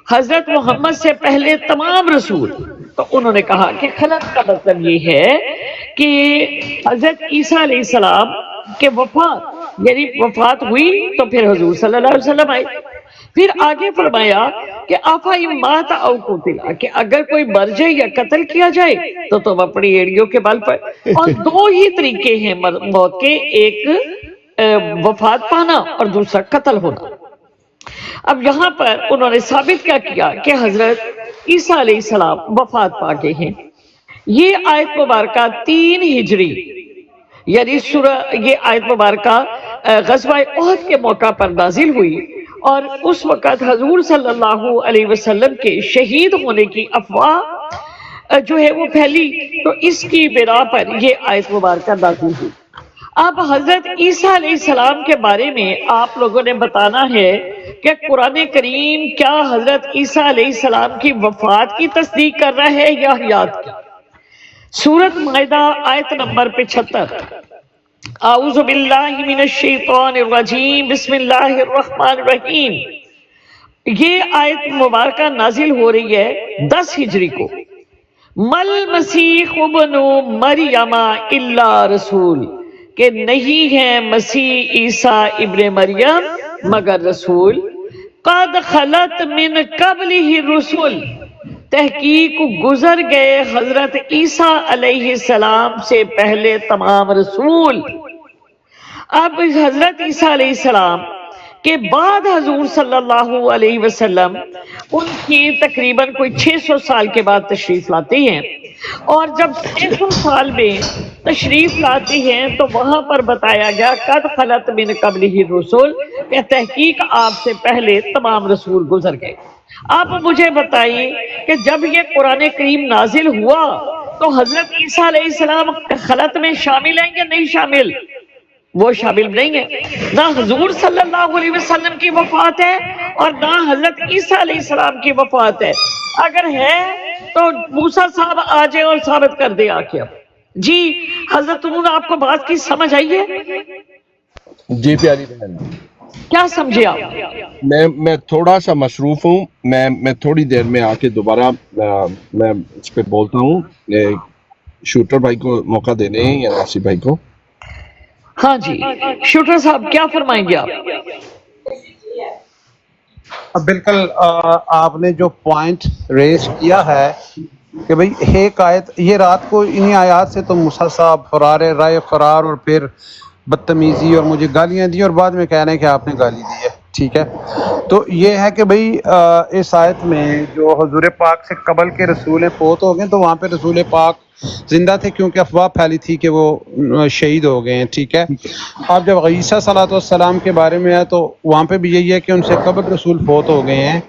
حضرت محمد سے پہلے تمام رسول۔ تو انہوں نے کہا کہ خلت کا مطلب یہ ہے کہ حضرت عیسیٰ علیہ السلام کے وفات، یعنی وفات ہوئی تو پھر حضور صلی اللہ علیہ وسلم آئے۔ پھر آگے فرمایا کہ آفا مات او قتل، کہ اگر کوئی مر جائے یا قتل کیا جائے تو تم اپنی ایڑیوں کے بل پر۔ اور دو ہی طریقے ہیں موت کے، ایک وفات پانا اور دوسرا قتل ہونا۔ اب یہاں پر انہوں نے ثابت کیا کہ حضرت عیسیٰ علیہ السلام وفات پا گئے ہیں۔ یہ آیت مبارکہ 3 ہجری، یعنی یہ آیت مبارکہ غزوہ احد کے موقع پر نازل ہوئی، اور اس وقت حضور صلی اللہ علیہ وسلم کے شہید ہونے کی افواہ جو ہے وہ پھیلی، تو اس کی بنا پر یہ آیت مبارکہ نازل ہوئی۔ اب حضرت عیسیٰ علیہ السلام کے بارے میں آپ لوگوں نے بتانا ہے کہ قرآن کریم کیا حضرت عیسیٰ علیہ السلام کی وفات کی تصدیق کر رہا ہے یا حیات کی؟ سورۃ مائدہ آیت نمبر 75۔ اعوذ باللہ من الشیطان الرجیم، بسم اللہ الرحمن الرحیم۔ یہ آیت مبارکہ نازل ہو رہی ہے 10 ہجری کو۔ مل مسیح ابن مریم الا رسول، کہ نہیں ہے مسیح عیسیٰ ابن مریم مگر رسول، قد خلت من قبلہ الرسل، تحقیق گزر گئے حضرت عیسیٰ علیہ السلام سے پہلے تمام رسول۔ اب حضرت عیسیٰ علیہ السلام کے بعد حضور صلی اللہ علیہ وسلم ان کی تقریباً کوئی 600 سال کے بعد تشریف لاتے ہیں، اور جب 600 سال میں تشریف لاتے ہیں تو وہاں پر بتایا گیا قد خلت من قبلہ الرسل، کہ تحقیق آپ سے پہلے تمام رسول گزر گئے۔ آپ مجھے بتائیے کہ جب یہ قرآن کریم نازل ہوا تو حضرت عیسیٰ علیہ السلام خلت میں شامل ہیں یا نہیں شامل؟ وہ شامل نہیں ہے۔ نہ حضور صلی اللہ علیہ وسلم کی وفات ہے اور نہ حضرت عیسیٰ علیہ السلام کی وفات ہے۔ اگر ہے تو موسیٰ صاحب آ جائے اور ثابت کر دے آ کے۔ اب جی حضرت انہوں نے آپ کو بات کی سمجھ آئی ہے؟ جی پیاری بہن، کیا سمجھے آپ؟ میں تھوڑا سا مصروف ہوں، میں تھوڑی دیر میں آ کے دوبارہ میں اس پہ بولتا ہوں۔ شوٹر بھائی کو موقع دینے ہیں یا ناصر بھائی کو؟ ہاں جی شوٹر صاحب کیا فرمائیں گے آپ؟ بالکل آپ نے جو پوائنٹ ریز کیا ہے کہ بھئی ایک آیت، یہ رات کو انہی آیات سے تو موسیٰ صاحب فرار رائے فرار اور پھر بدتمیزی اور مجھے گالیاں دی، اور بعد میں کہہ رہے ہیں کہ آپ نے گالی دی ہے، ٹھیک ہے؟ تو یہ ہے کہ بھئی اس آیت میں جو حضور پاک سے قبل کے رسول فوت ہو گئے تو وہاں پہ رسول پاک زندہ تھے، کیونکہ افواہ پھیلی تھی کہ وہ شہید ہو گئے ہیں، ٹھیک ہے؟ اب جب عیسیٰ صلی اللہ علیہ وسلم کے بارے میں ہے تو وہاں پہ بھی یہی ہے کہ ان سے قبل رسول فوت ہو گئے ہیں،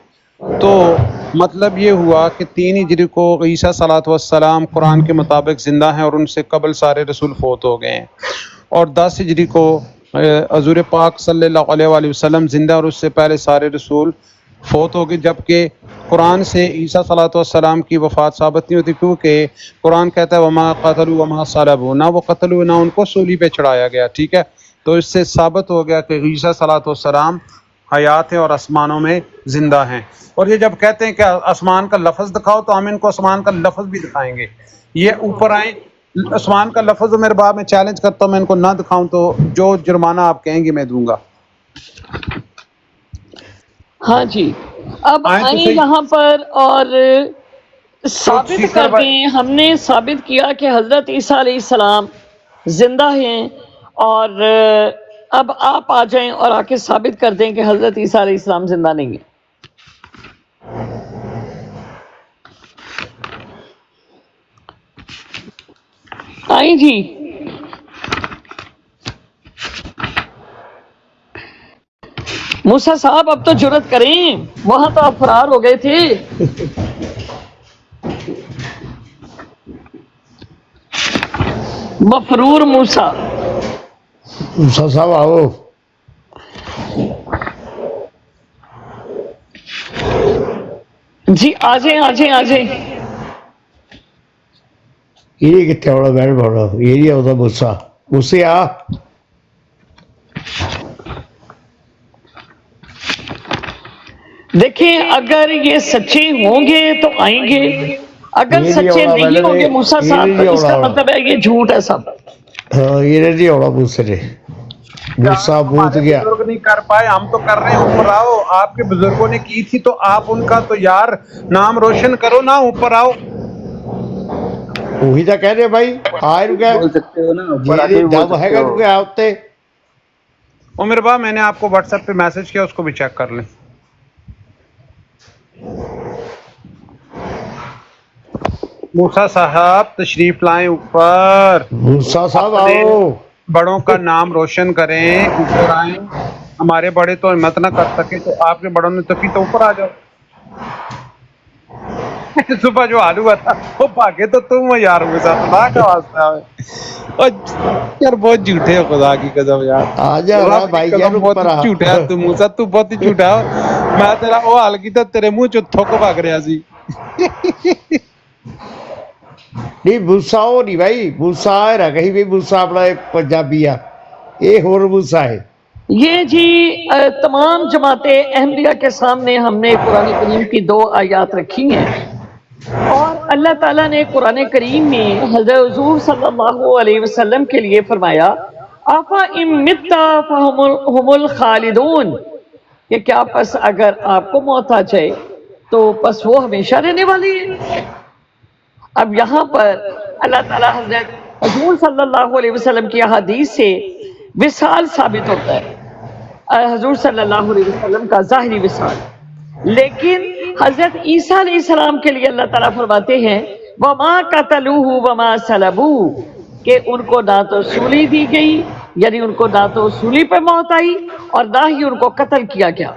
تو مطلب یہ ہوا کہ 3 ہجری کو عیسیٰ صلی اللہ علیہ وسلم قرآن کے مطابق زندہ ہیں اور ان سے قبل سارے رسول فوت ہو گئے ہیں، اور 10 ہجری کو حضور پاک صلی اللہ علیہ وآلہ وسلم زندہ اور اس سے پہلے سارے رسول فوت ہو گئے، جبکہ قرآن سے عیسیٰ صلی اللہ علیہ وسلم کی وفات ثابت نہیں ہوتی، کیونکہ قرآن کہتا ہے وما قتلوا وما صلبوا، نہ وہ قتل ہوئے نہ ان کو سولی پہ چڑھایا گیا، ٹھیک ہے؟ تو اس سے ثابت ہو گیا کہ عیسیٰ صلی اللہ علیہ وسلم حیات ہیں اور آسمانوں میں زندہ ہیں۔ اور یہ جب کہتے ہیں کہ آسمان کا لفظ دکھاؤ تو ہم ان کو آسمان کا لفظ بھی دکھائیں گے، یہ اوپر آئیں، آسمان کا لفظ میرے باپ میں چیلنج کرتا ہوں، میں ان کو نہ دکھاؤں تو جو جرمانہ آپ کہیں گے میں دوں گا۔ ہاں جی اب آئیں یہاں پر اور ثابت کر دیں۔ ہم نے ثابت کیا کہ حضرت عیسیٰ علیہ السلام زندہ ہیں، اور اب آپ آ جائیں اور آ کے ثابت کر دیں کہ حضرت عیسیٰ علیہ السلام زندہ نہیں ہیں۔ آئیں جی موسیٰ صاحب اب تو جرأت کریں، وہاں تو آپ فرار ہو گئے تھے۔ مفرور موسیٰ صاحب آؤ۔ جی آ جائیں آ جائیں آ جائیں. یہ کتنے والا بیٹھ بڑا یہ ہوتا غصہ غصے آ. دیکھیں اگر یہ سچے ہوں گے تو آئیں گے, اگر سچے نہیں ہوں گے موسیٰ صاحب تو اس کا مطلب ہے یہ جھوٹ ہے سب. ہاں یہ نہیں ہونا غصے نے غصہ بوت گیا. بزرگ نہیں کر پائے, ہم تو کر رہے ہیں. اوپر آؤ, آپ کے بزرگوں نے کی تھی تو آپ ان کا تو یار نام روشن کرو نا. اوپر آؤ. وہی تو کہہ رہے بھائی آئے رکے جب ہے گا رکے آتے. عمر با میں نے آپ کو واٹس ایپ پہ میسج کیا, اس کو بھی چیک کر لیں. موسیٰ صاحب تشریف لائیں اوپر. موسیٰ صاحب آؤ, بڑوں کا نام روشن کریں, اوپر آئیں. ہمارے بڑے تو ہمت نہ کر سکے تو آپ کے بڑوں نے تو کی, تو اوپر آ جاؤ. صبح جو حال ہوا تھا وہ بھاگے تو تم ہو یار, کے ساتھ خدا کا واسطہ ہے یار, بہت جھوٹے ہو خدا کی قسم یار. آ جا بھائی یار اوپر آ. جھوٹا ہے تو موسیٰ, تو بہت ہی جھوٹا ہے. میں تیرا وہ حال کیتا تیرے منہ چ تھوک بھاگ رہا سی. نہیں بوسا ہو نہیں بھائی, بوسا ہے نا کہیں بھی بوسا اپنا پنجابی آ, یہ ہور بوسا ہے. یہ جی تمام جماعت احمدیہ کے سامنے ہم نے قرآن کریم کی 2 آیات رکھی ہیں, اور اللہ تعالیٰ نے قرآن کریم میں حضرت حضور صلی اللہ علیہ وسلم کے لیے فرمایا آفا ام متا فہم الخالدون, کہ کیا پس اگر آپ کو موت آ جائے تو پس وہ ہمیشہ رہنے والی ہے. اب یہاں پر اللہ تعالیٰ حضرت حضور صلی اللہ علیہ وسلم کی احادیث سے وصال ثابت ہوتا ہے, حضور صلی اللہ علیہ وسلم کا ظاہری وصال. لیکن حضرت عیسیٰ علیہ السلام کے لیے اللہ تعالیٰ فرماتے ہیں وَمَا قَتَلُوهُ وَمَا صَلَبُوهُ, کہ ان کو نہ تو سولی دی گئی, یعنی ان کو نہ تو سولی پہ موت آئی اور نہ ہی ان کو قتل کیا گیا.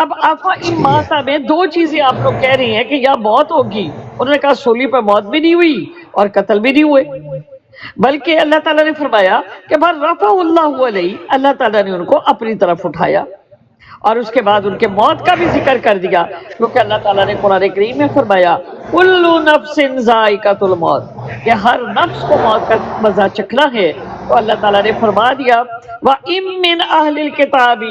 اب آفا ان ماتا میں 2 چیزیں آپ لوگ کہہ رہی ہیں کہ یا موت ہوگی, انہوں نے کہا سولی پہ موت بھی نہیں ہوئی اور قتل بھی نہیں ہوئے, بلکہ اللہ تعالیٰ نے فرمایا کہ بر رفع اللہ علیہ, اللہ تعالیٰ نے ان کو اپنی طرف اٹھایا. اور اس کے بعد ان کے موت کا بھی ذکر کر دیا, کیونکہ اللہ تعالیٰ نے قرآن کریم میں فرمایا کل نفس ذائقۃ الموت, کہ ہر نفس کو موت کا مزہ چکھنا ہے. تو اللہ تعالیٰ نے فرما دیا وَإِن مِّنْ أَهْلِ الْكِتَابِ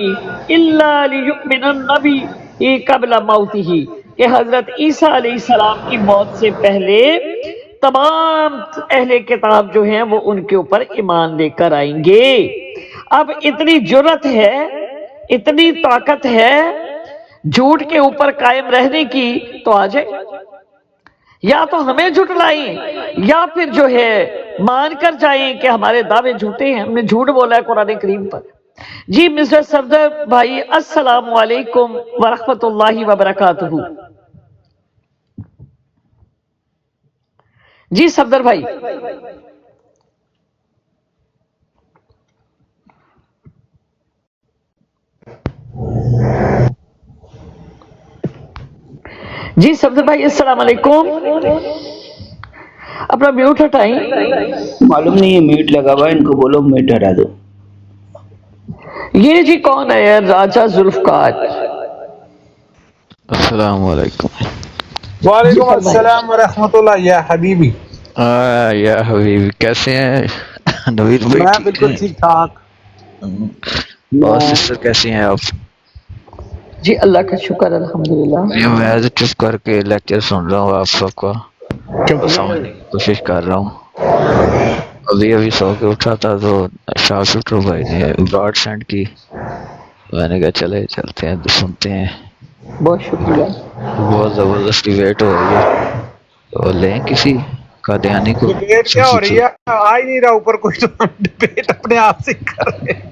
إِلَّا لِيُؤْمِنَنَّ بِهِ قَبْلَ مَوْتِهِ, کہ حضرت عیسیٰ علیہ السلام کی موت سے پہلے تمام اہل کتاب جو ہیں وہ ان کے اوپر ایمان لے کر آئیں گے. اب اتنی جرت ہے, اتنی طاقت ہے جھوٹ کے اوپر قائم رہنے کی, تو آ جائے, یا تو ہمیں جھٹلائیں یا پھر جو ہے مان کر جائیں کہ ہمارے دعوے جھوٹے ہیں, ہم نے جھوٹ بولا ہے قرآن کریم پر. جی مسٹر صفدر بھائی السلام علیکم ورحمۃ اللہ وبرکاتہ. جی صفدر بھائی. جی صفدر بھائی السلام علیکم, اپنا میوٹ ہٹائیں. معلوم نہیں ہے میوٹ لگا ہوا, ان کو بولو میوٹ ہٹا دو. یہ جی کون ہے راجہ ذوالفقار؟ السلام علیکم. وعلیکم السلام ورحمۃ اللہ. یا حبیبی, یا حبیبی کیسے ہیں نوید بھائی؟ میں بالکل ٹھیک ٹھاک. اور سسٹر کیسی ہیں آپ؟ جی اللہ کا شکر الحمدللہ. میں چپ کر کے لیکچر سن رہا ہوں, آپ سب کا سمجھنے کی کوشش کر رہا ہوں. ابھی سو کے اٹھا تھا تو شاہ شٹر بھائی نے براڈ سینڈ کی, میں نے کہا چلے چلتے ہیں سنتے ہیں. بہت شکریہ. بہت زبردستی ویٹ ہو رہی ہے, تو لیں کسی قادیانی کو. ڈبیٹ کیا ہو رہی ہے, آ ہی نہیں رہا اوپر کوئی, تو ہم ڈبیٹ اپنے آپ سے کر رہے ہیں.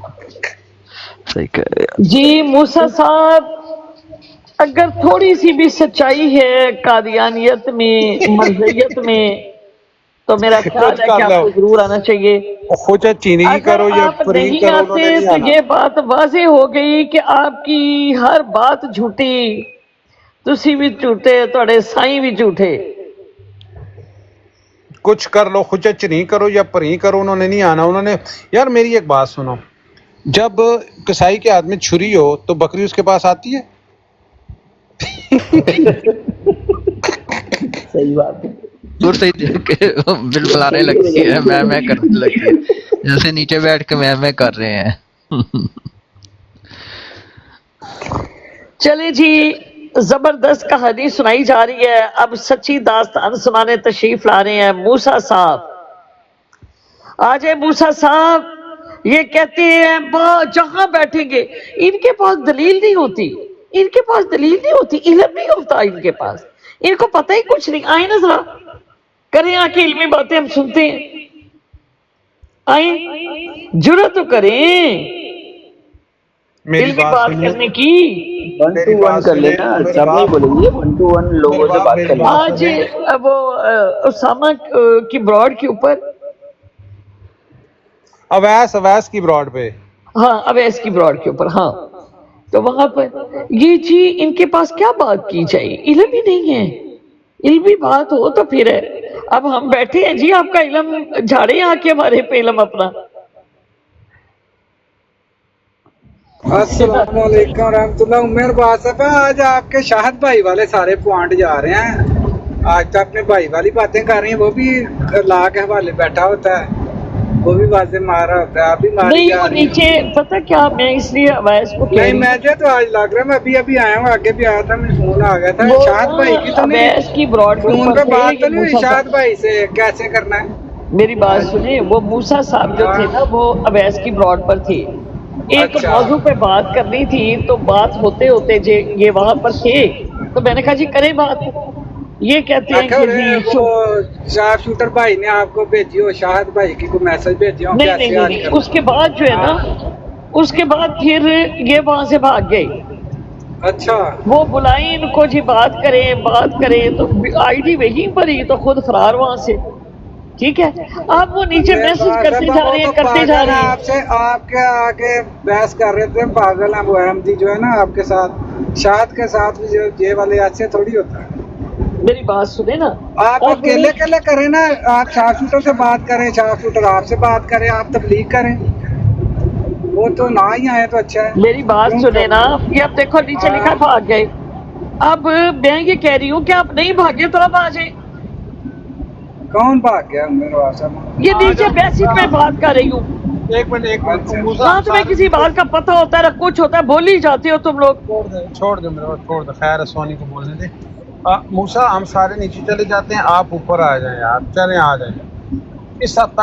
صحیح کہہ رہے ہیں جی موسیٰ صاحب, اگر تھوڑی سی بھی سچائی ہے قادیانیت میں, مرزیت میں, تو میرا خیال ہے کہ آپ کو ضرور آنا چاہیے. اگر آپ نہیں آتے تو یہ بات واضح ہو گئی کہ آپ کی ہر بات جھوٹی, تسی بھی جھوٹے, تھوڑے سائیں بھی جھوٹے. کچھ کر لو, خچچ نہیں کرو یا پری کرو, انہوں نے نہیں آنا. انہوں نے یار میری ایک بات سنو, جب کسائی کے ہاتھ میں چھری ہو تو بکری اس کے پاس آتی ہے؟ صحیح بات ہے. دور سے ہی دیکھ کے بل بلانے لگتی ہے, میں کرنے لگتی ہے, جیسے نیچے بیٹھ کے میں کر رہے ہیں. چلے جی, زبردست کہانی سنائی جا رہی ہے. اب سچی داستان سنانے تشریف لا رہے ہیں موسیٰ صاحب. آ جائے موسیٰ صاحب. یہ کہتے ہیں جہاں بیٹھیں گے, ان کے پاس دلیل نہیں ہوتی, ان کے پاس دلیل نہیں ہوتی, علم نہیں ہوتا ان کے پاس, ان کو پتہ ہی کچھ نہیں. آئیں نا ذرا کریں آ کے علمی باتیں ہم سنتے ہیں. آئیں جرأت تو کریں علمی بات کرنے کی. 1 to 1 کر لینا, سب نہیں بولیں گے, 1 to 1 لوگوں سے بات کر لینا. آج وہ اسامہ کی براڈ کے اوپر, اویس کی براڈ پہ, ہاں اویس کی براڈ کے اوپر, ہاں تو وہاں پر یہ جی ان کے پاس کیا بات کی جائے, علم ہی نہیں ہے. علمی بات ہو تو پھر ہے. اب ہم بیٹھے ہیں جی, آپ کا علم جھاڑے آ کے ہمارے پہ علم اپنا. السلام علیکم ورحمۃ اللہ. عمر باز صاحب, آج آپ کے شاہد بھائی والے سارے پوائنٹ جا رہے ہیں. آج تو اپنے بھائی والی باتیں کر رہی ہیں, وہ بھی لا کے حوالے بیٹھا ہوتا ہے, وہ بھی باتیں مار رہا ہوتا ہے. آپ بھی ماری نہیں, جا وہ رہی ہیں. نیچے پتہ کیا, میں اس لیے اویس کو نہیں میں تو آج لگ رہا ہے, میں ابھی آیا ہوں, آگے بھی آیا تھا, میں فون آ گیا تھا. شاہد بھائی کی تو نہیں, اویس کی براڈ کے فون اوپر پہ بات تو نہیں ہوئی موسیٰ شاہد بھائی سے کیسے کرنا ہے. میری بات سنیں, وہ موسیٰ صاحب جو تھے نا وہ اویس کی براڈ پر تھے. ایک موضوع پہ بات کرنی تھی, تو بات ہوتے ہوتے یہ وہاں پر تھے, تو میں نے کہا جی کریں بات. یہ کہتے ہیں کہ وہ شارپ شوٹر بھائی نے آپ کو بھیجی ہو, شاہد بھائی کی کوئی میسج بھیجی ہو, نہیں, اس کے بعد جو ہے نا, اس کے بعد پھر یہ وہاں سے بھاگ گئے. اچھا, وہ بلائیں ان کو جی, بات کریں, تو آئی ڈی وہیں پر ہی, تو خود فرار وہاں سے. ٹھیک ہے, آپ وہ نیچے میسج کرتے جا رہے ہیں. آپ سے آپ کے آگے بحث کر رہے تھے, پاگل ہیں وہ احمدی جو ہے نا آپ کے ساتھ, شاہد کے ساتھ بھی یہ والے ایسے تھوڑی ہوتا ہے. میری بات سنیں نا, آپ اکیلے کریں نا, آپ شارپ شوٹر سے بات کریں, شارپ شوٹر آپ سے بات کریں, آپ تبلیغ کریں, وہ تو نہ ہی آئے تو اچھا ہے. میری بات سنیں نا, یہ اب دیکھو نیچے لکھا بھاگ گئے. اب میں یہ کہہ رہی ہوں کہ آپ نہیں بھاگے تو اب آ جائیں. کون بھاگ گیا میرے پاس؟ یہ نیچے بیسک میں بات کر رہی ہوں. ایک منٹ, ہاں تمہیں کسی بات کا پتہ ہوتا ہے, کچھ ہوتا ہے, بول ہی جاتے ہو تم لوگ. چھوڑ دو, خیر ہے, سونی کو بولنے دے. موسیٰ ہم سارے نیچے چلے جاتے ہیں, آپ اوپر آ جائیں یار, چلیں آ جائیں. اس حد تک